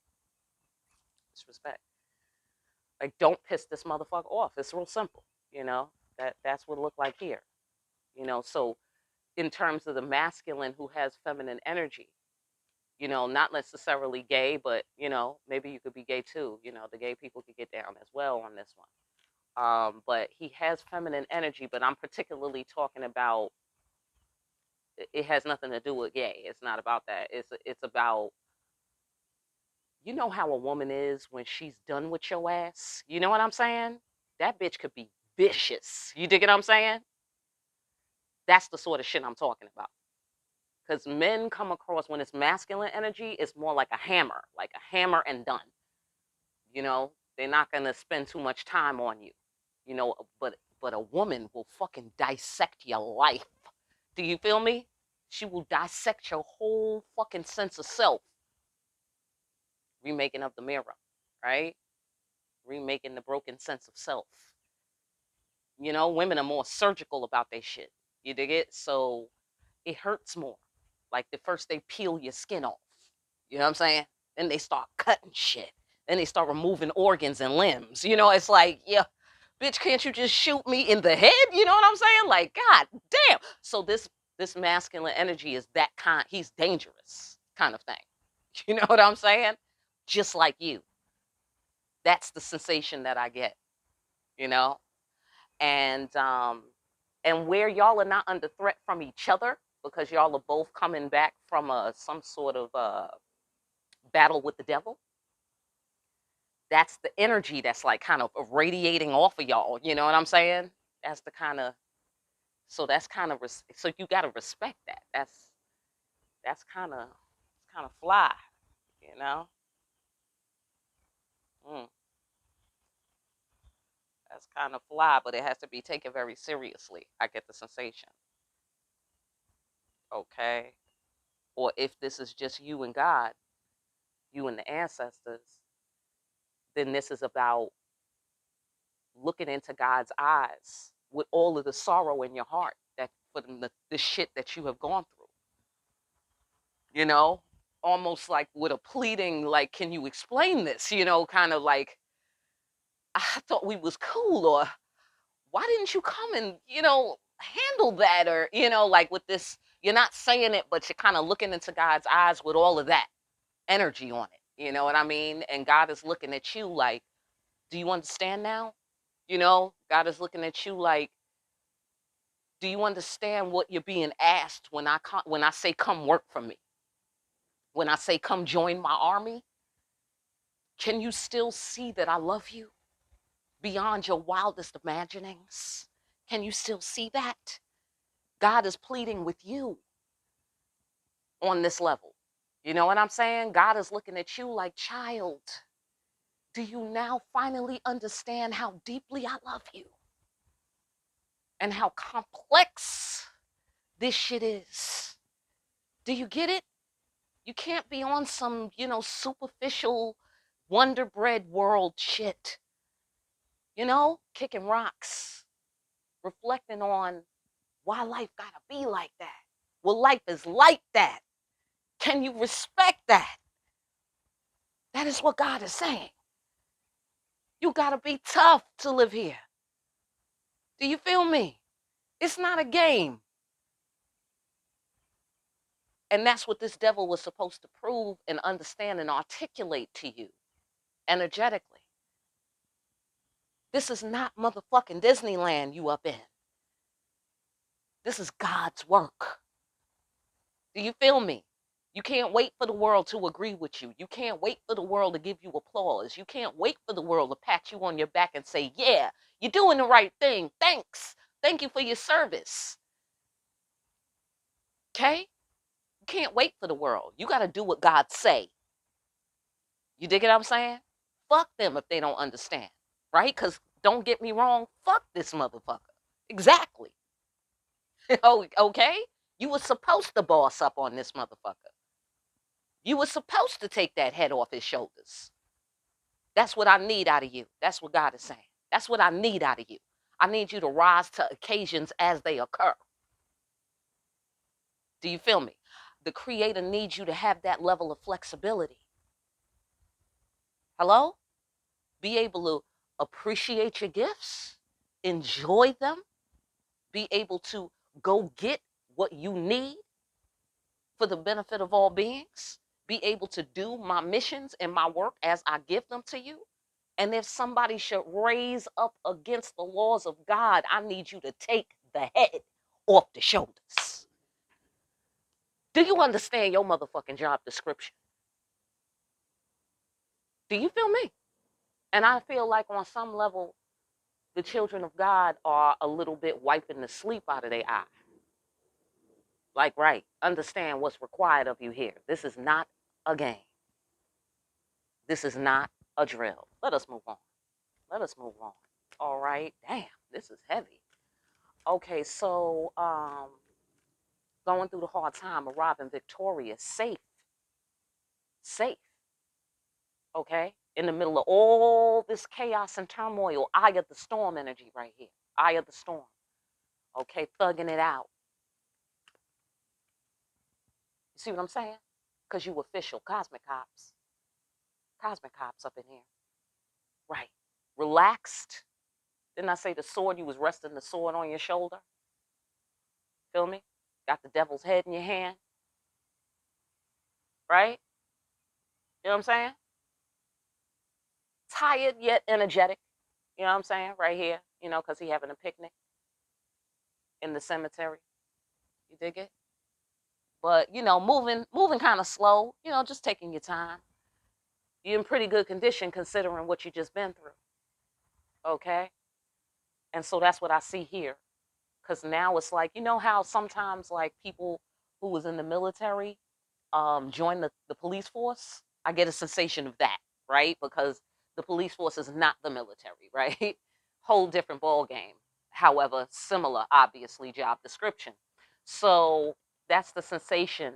It's respect. Like, don't piss this motherfucker off. It's real simple. You know that's what it look like here. So in terms of the masculine who has feminine energy, not necessarily gay, but maybe you could be gay too. The gay people could get down as well on this one. But he has feminine energy, but I'm particularly talking about it has nothing to do with gay. It's not about that. It's about how a woman is when she's done with your ass. You know what I'm saying? That bitch could be vicious. You dig what I'm saying? That's the sort of shit I'm talking about. Because men come across when it's masculine energy, it's more like a hammer and done. They're not gonna spend too much time on you. But a woman will fucking dissect your life. Do you feel me? She will dissect your whole fucking sense of self. Remaking of the mirror, right? Remaking the broken sense of self. Women are more surgical about their shit. You dig it? So it hurts more. Like the first they peel your skin off. You know what I'm saying? Then they start cutting shit. Then they start removing organs and limbs. It's like, yeah, bitch, can't you just shoot me in the head? You know what I'm saying? Like, god damn. So this masculine energy is that kind. He's dangerous kind of thing. You know what I'm saying? Just like you. That's the sensation that I get. You know, and where y'all are not under threat from each other because y'all are both coming back from some sort of battle with the devil. That's the energy that's like kind of radiating off of y'all. You know what I'm saying? That's the kind of so that's kind of so you got to respect that. That's kind of fly. You know, mm, that's kind of fly, but it has to be taken very seriously. I get the sensation. Okay, or if this is just you and God, you and the ancestors, then this is about looking into God's eyes with all of the sorrow in your heart that for the shit that you have gone through. You know, almost like with a pleading, like, can you explain this? Kind of like, I thought we was cool, or why didn't you come and handle that, or like with this, you're not saying it, but you're kind of looking into God's eyes with all of that energy on it. You know what I mean? And God is looking at you like, do you understand now? God is looking at you like, do you understand what you're being asked when I say come work for me? When I say come join my army? Can you still see that I love you beyond your wildest imaginings? Can you still see that? God is pleading with you on this level. You know what I'm saying? God is looking at you like, child, do you now finally understand how deeply I love you and how complex this shit is? Do you get it? You can't be on some, superficial Wonder Bread world shit, kicking rocks, reflecting on why life gotta be like that. Well, life is like that. Can you respect that? That is what God is saying. You gotta be tough to live here. Do you feel me? It's not a game. And that's what this devil was supposed to prove and understand and articulate to you energetically. This is not motherfucking Disneyland you up in. This is God's work. Do you feel me? You can't wait for the world to agree with you. You can't wait for the world to give you applause. You can't wait for the world to pat you on your back and say, yeah, you're doing the right thing. Thanks. Thank you for your service. Okay? You can't wait for the world. You got to do what God say. You dig what I'm saying? Fuck them if they don't understand. Right? Because don't get me wrong, fuck this motherfucker. Exactly. Oh, okay? You were supposed to boss up on this motherfucker. You were supposed to take that head off his shoulders. That's what I need out of you. That's what God is saying. That's what I need out of you. I need you to rise to occasions as they occur. Do you feel me? The Creator needs you to have that level of flexibility. Hello? Be able to appreciate your gifts, enjoy them, be able to go get what you need for the benefit of all beings, be able to do my missions and my work as I give them to you. And if somebody should raise up against the laws of God, I need you to take the head off the shoulders. Do you understand your motherfucking job description? Do you feel me? And I feel like on some level, the children of God are a little bit wiping the sleep out of their eye. Like, right, understand what's required of you here. This is not a game. This is not a drill. Let us move on. Let us move on. All right. Damn, this is heavy. Okay, so going through the hard time, arriving victorious, safe, safe. Okay, in the middle of all this chaos and turmoil, eye of the storm energy right here, eye of the storm. Okay, thugging it out. You see what I'm saying? Because you official, cosmic cops up in here. Right, relaxed. Didn't I say the sword? You was resting the sword on your shoulder. Feel me? Got the devil's head in your hand. Right? You know what I'm saying? Tired yet energetic. You know what I'm saying? Right here. You know, because he having a picnic in the cemetery. You dig it? But you know, moving kind of slow. You know, just taking your time. You're in pretty good condition considering what you just been through. Okay, and so that's what I see here. Because now it's like, you know how sometimes like people who was in the military join the police force. I get a sensation of that, right? Because the police force is not the military, right? Whole different ball game. However, similar, obviously, job description. So that's the sensation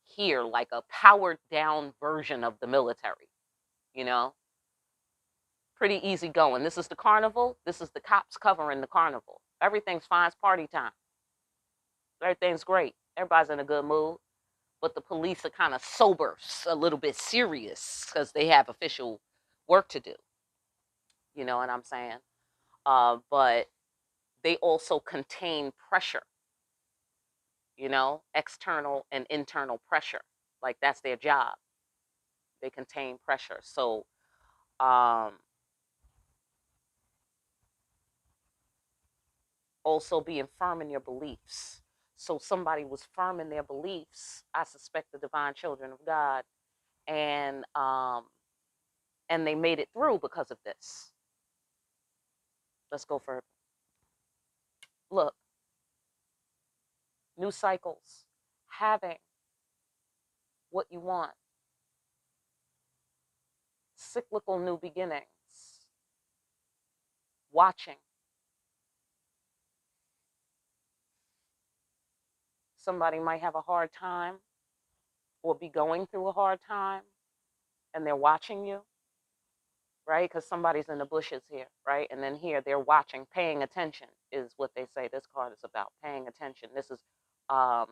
here, like a powered down version of the military, you know? Pretty easy going. This is the carnival. This is the cops covering the carnival. Everything's fine. It's party time. Everything's great. Everybody's in a good mood. But the police are kind of sober, a little bit serious because they have official work to do. You know what I'm saying? But they also contain pressure, you know, external and internal pressure. Like that's their job. They contain pressure. So, also being firm in your beliefs. So somebody was firm in their beliefs. I suspect the divine children of God, and they made it through because of this. Let's go further. Look, new cycles, having what you want, cyclical new beginnings, watching. Somebody might have a hard time or be going through a hard time and they're watching you, right? Because somebody's in the bushes here, right? And then here they're watching, paying attention is what they say this card is about, paying attention. This is um,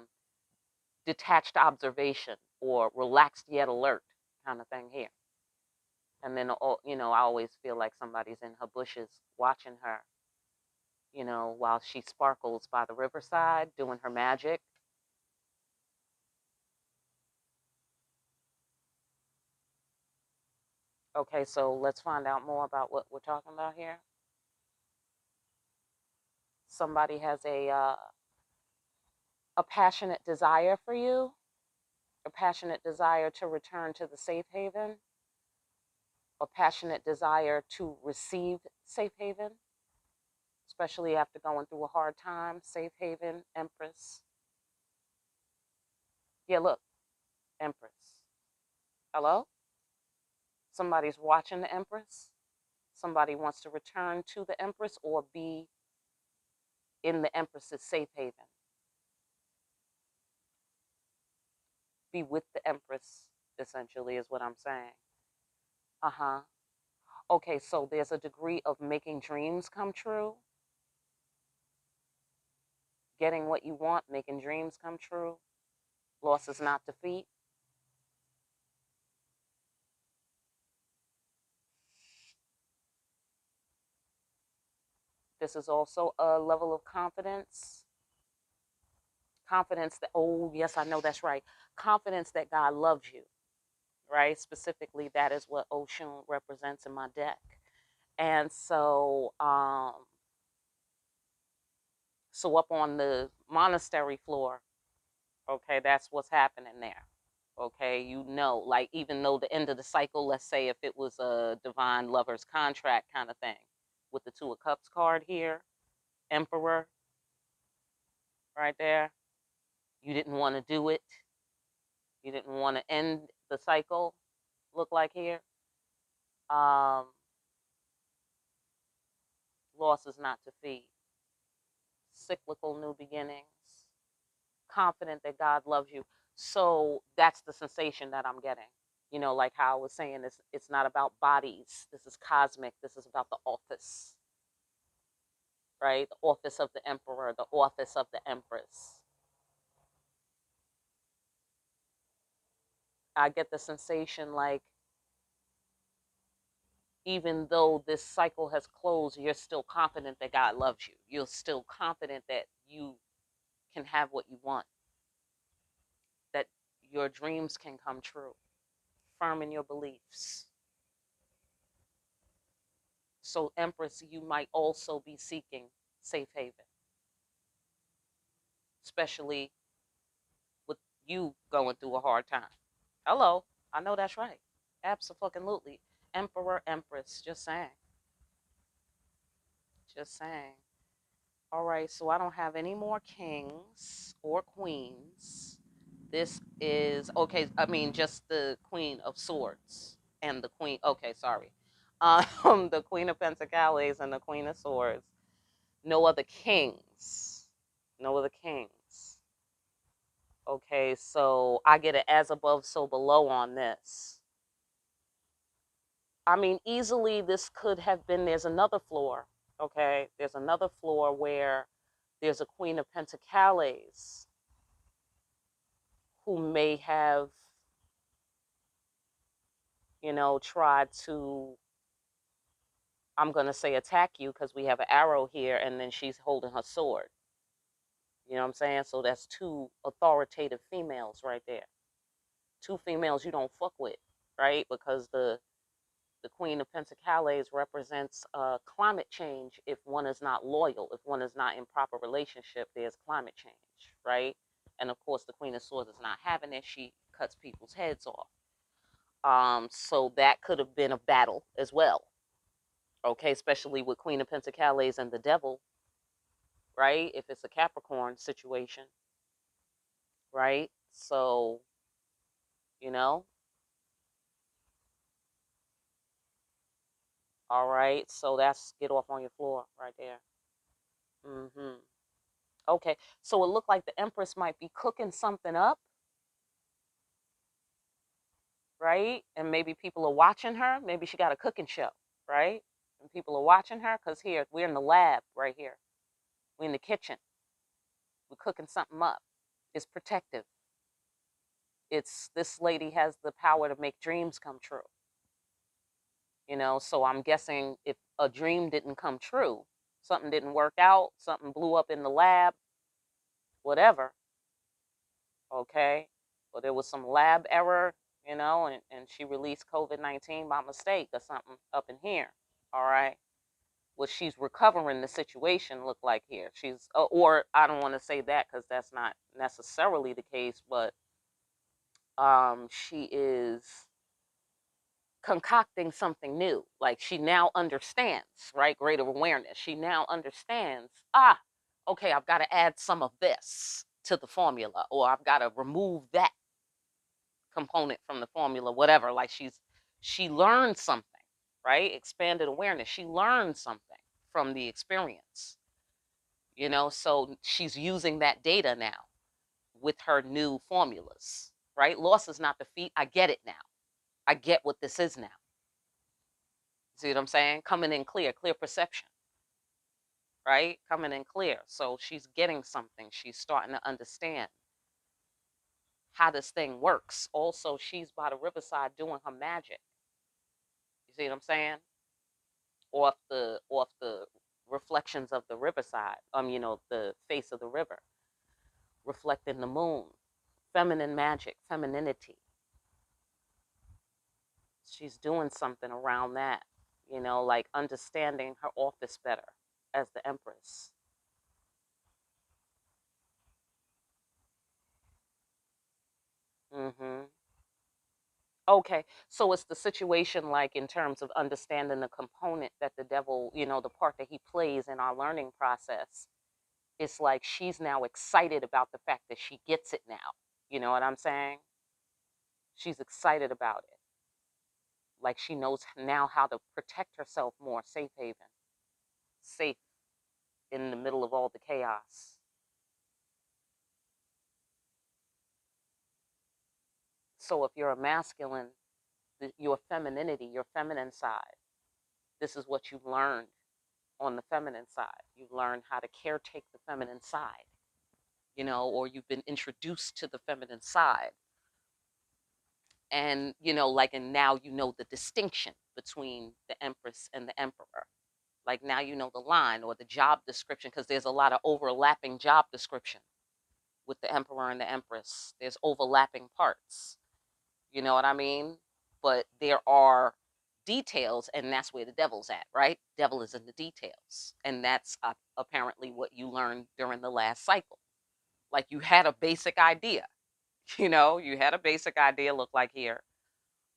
detached observation or relaxed yet alert kind of thing here. And then, you know, I always feel like somebody's in her bushes watching her, you know, while she sparkles by the riverside doing her magic. Okay, so let's find out more about what we're talking about here. Somebody has a passionate desire for you. A passionate desire to return to the safe haven, a passionate desire to receive safe haven, especially after going through a hard time. Safe haven, Empress. Yeah, look, Empress. Hello? Somebody's watching the Empress. Somebody wants to return to the Empress or be in the Empress's safe haven. Be with the Empress, essentially, is what I'm saying. Uh huh. Okay, so there's a degree of making dreams come true, getting what you want, making dreams come true. Loss is not defeat. This is also a level of confidence. Confidence that, oh, yes, I know that's right. Confidence that God loves you, right? Specifically, that is what Oshun represents in my deck. And so up on the monastery floor, okay, that's what's happening there. Okay, you know, like even though the end of the cycle, let's say if it was a divine lover's contract kind of thing with the Two of Cups card here, Emperor right there, you didn't want to do it. You didn't want to end the cycle, look like here. Um, Loss is not defeat. Cyclical new beginnings. Confident that God loves you. So that's the sensation that I'm getting. You know, like how I was saying, it's not about bodies. This is cosmic. This is about the office, right? The office of the emperor, the office of the empress. I get the sensation like even though this cycle has closed, you're still confident that God loves you. You're still confident that you can have what you want, that your dreams can come true. Firm in your beliefs. So, Empress, you might also be seeking safe haven, especially with you going through a hard time. Hello, I know that's right. Absolutely. Emperor, Empress, just saying. Just saying. All right, so I don't have any more kings or queens. This is okay. I mean, just the Queen of Swords and the Queen. Okay, sorry. The Queen of Pentacles and the Queen of Swords. No other kings. No other kings. Okay, so I get an as above, so below on this. I mean, easily this could have been, there's another floor. Okay, there's another floor where there's a Queen of Pentacles who may have, tried to, I'm going to say attack you because we have an arrow here and then she's holding her sword. You know what I'm saying? So that's two authoritative females right there. Two females you don't fuck with, right? Because the Queen of Pentacles represents climate change. If one is not loyal, if one is not in proper relationship, there's climate change, right? And of course, the Queen of Swords is not having it. She cuts people's heads off. So that could have been a battle as well, okay? Especially with Queen of Pentacles and the Devil, right? If it's a Capricorn situation, right? So, you know, all right. So that's get off on your floor right there. Mm-hmm. Okay, so it looked like the Empress might be cooking something up, right? And maybe people are watching her. Maybe she got a cooking show, right? And people are watching her because here, we're in the lab right here. We're in the kitchen. We're cooking something up. It's protective. It's this lady has the power to make dreams come true. So I'm guessing if a dream didn't come true, something didn't work out, something blew up in the lab, whatever, okay? Or there was some lab error, and she released COVID-19 by mistake or something up in here, all right? Well, she's recovering the situation, look like here. She's, or I don't want to say that because that's not necessarily the case, but She is concocting something new. Like she now understands, right? Greater awareness. She now understands, okay, I've got to add some of this to the formula, or I've got to remove that component from the formula, whatever. Like she learned something, right? Expanded awareness. She learned something from the experience, so she's using that data now with her new formulas, right? Loss is not defeat. I get it now. I get what this is now. See what I'm saying? Coming in clear, clear perception, right? Coming in clear. So she's getting something. She's starting to understand how this thing works. Also, she's by the riverside doing her magic. You see what I'm saying? Off the reflections of the riverside. The face of the river, reflecting the moon. Feminine magic, femininity. She's doing something around that, like understanding her office better as the Empress. Mm-hmm. Okay, so it's the situation like in terms of understanding the component that the devil, the part that he plays in our learning process. It's like she's now excited about the fact that she gets it now. You know what I'm saying? She's excited about it. Like she knows now how to protect herself more, safe haven, safe in the middle of all the chaos. So if you're a masculine, your femininity, your feminine side, this is what you've learned on the feminine side. You've learned how to caretake the feminine side, or you've been introduced to the feminine side. And, and now the distinction between the Empress and the Emperor. Like now the line or the job description, because there's a lot of overlapping job description with the Emperor and the Empress. There's overlapping parts. You know what I mean? But there are details, and that's where the devil's at, right? Devil is in the details. And that's apparently what you learned during the last cycle. Like you had a basic idea, you had a basic idea, look like here.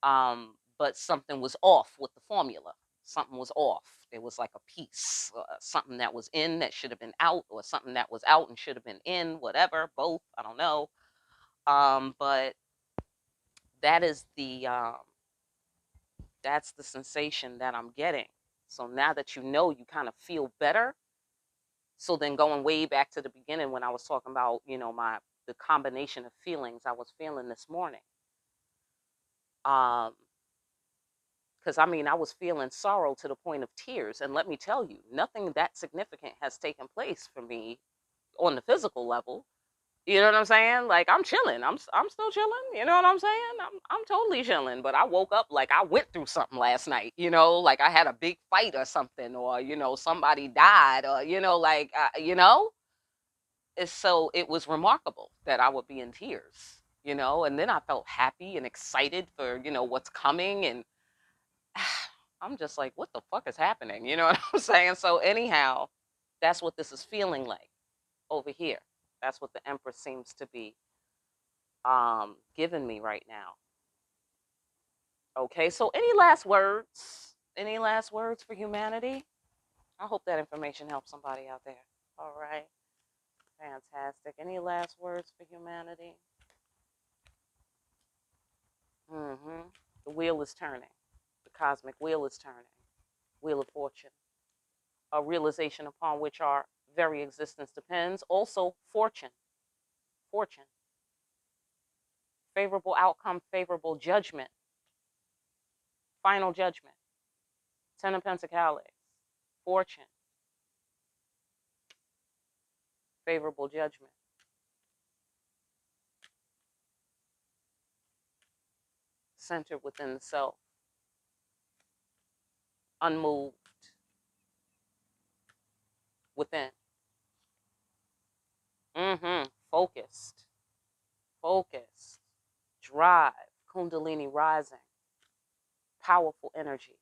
But something was off with the formula. Something was off. There was like a piece, something that was in that should have been out, or something that was out and should have been in, whatever, both, I don't know. But that is that's the sensation that I'm getting. So now that you kind of feel better. So then going way back to the beginning when I was talking about, the combination of feelings I was feeling this morning. Because I was feeling sorrow to the point of tears. And let me tell you, nothing that significant has taken place for me on the physical level. You know what I'm saying? Like I'm chilling. I'm still chilling. You know what I'm saying? I'm totally chilling. But I woke up like I went through something last night. Like I had a big fight or something, or somebody died, or like so it was remarkable that I would be in tears. And then I felt happy and excited for what's coming, and I'm just like, what the fuck is happening? You know what I'm saying? So anyhow, that's what this is feeling like over here. That's what the Empress seems to be giving me right now. Okay, so any last words? Any last words for humanity? I hope that information helps somebody out there. All right, fantastic. Any last words for humanity? Mm-hmm. The wheel is turning. The cosmic wheel is turning. Wheel of fortune. A realization upon which our very existence depends. Also, fortune. Fortune. Favorable outcome, favorable judgment. Final judgment. Ten of Pentacles. Fortune. Favorable judgment. Centered within the self. Unmoved within. Mm-hmm. Focused. Focused. Drive. Kundalini rising. Powerful energy.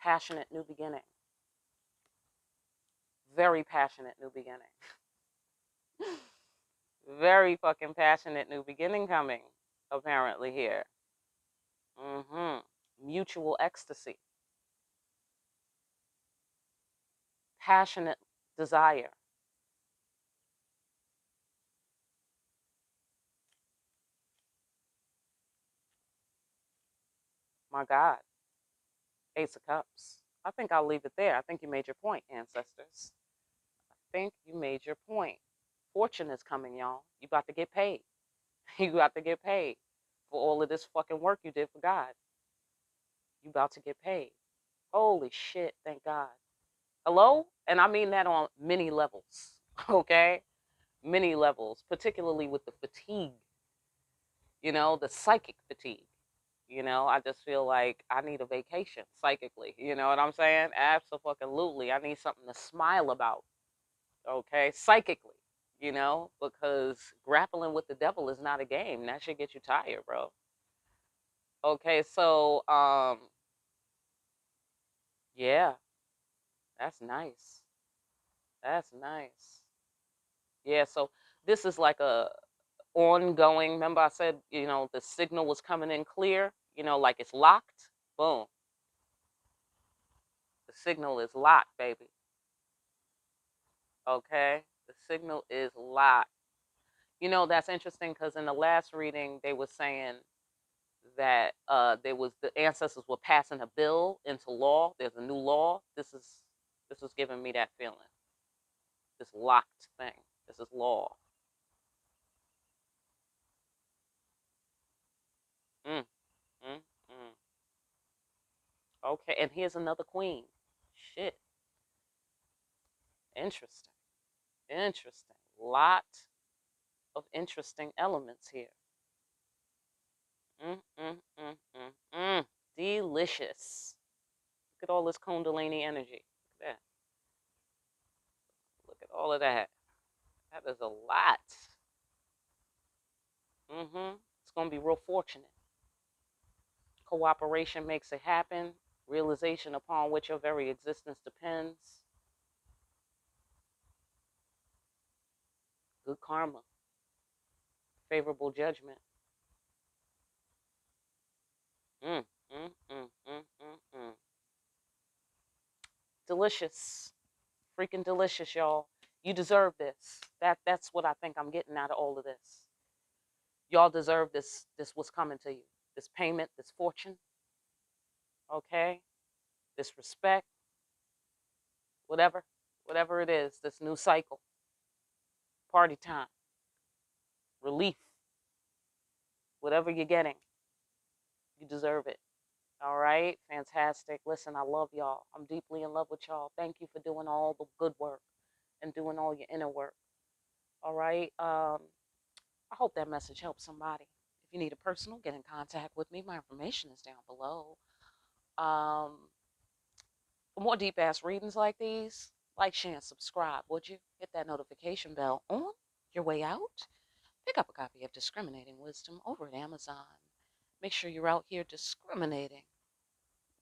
Passionate new beginning. Very passionate new beginning. Very fucking passionate new beginning coming. apparently here. Mutual ecstasy, passionate desire. My God, Ace of Cups. I think I'll leave it there. I think you made your point, ancestors. I think you made your point. Fortune is coming, y'all. You about to get paid. You got to get paid for all of this fucking work you did for God. You about to get paid. Holy shit, thank God. Hello? And I mean that on many levels, okay? Many levels, particularly with the fatigue, the psychic fatigue. I just feel like I need a vacation psychically. You know what I'm saying? Absolutely. I need something to smile about, okay? Psychically, because grappling with the devil is not a game. That should get you tired, bro. Okay, so yeah, that's nice. That's nice. Yeah, so this is like a ongoing. Remember I said, the signal was coming in clear, like it's locked. Boom. The signal is locked, baby. Okay? The signal is locked. That's interesting because in the last reading they were saying that there was the ancestors were passing a bill into law. There's a new law. This is giving me that feeling. This locked thing. This is law. Mm, mm, mm. Okay, and here's another queen. Shit. Interesting. Interesting. Lot of interesting elements here. Mm, mm, mm, mm, mm. Delicious. Look at all this Kundalini energy. Look at that. Look at all of that. That is a lot. It's going to be real fortunate. Cooperation makes it happen. Realization upon which your very existence depends. Good karma. Favorable judgment. Mm, mm, mm, mm, mm, mm. Delicious. Freaking delicious, y'all. You deserve this. That's what I think I'm getting out of all of this. Y'all deserve this what's coming to you. This payment, this fortune, okay? This respect, whatever it is, this new cycle. Party time. Relief. Whatever you're getting, you deserve it. All right? Fantastic. Listen, I love y'all. I'm deeply in love with y'all. Thank you for doing all the good work and doing all your inner work. All right? I hope that message helps somebody. If you need a personal, get in contact with me. My information is down below. Um, for more deep ass readings like these, like, share, and subscribe, would you? Hit that notification bell on your way out. Pick up a copy of Discriminating Wisdom over at Amazon. Make sure you're out here discriminating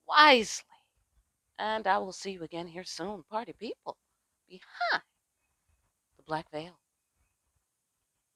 wisely. And I will see you again here soon, party people, behind the black veil.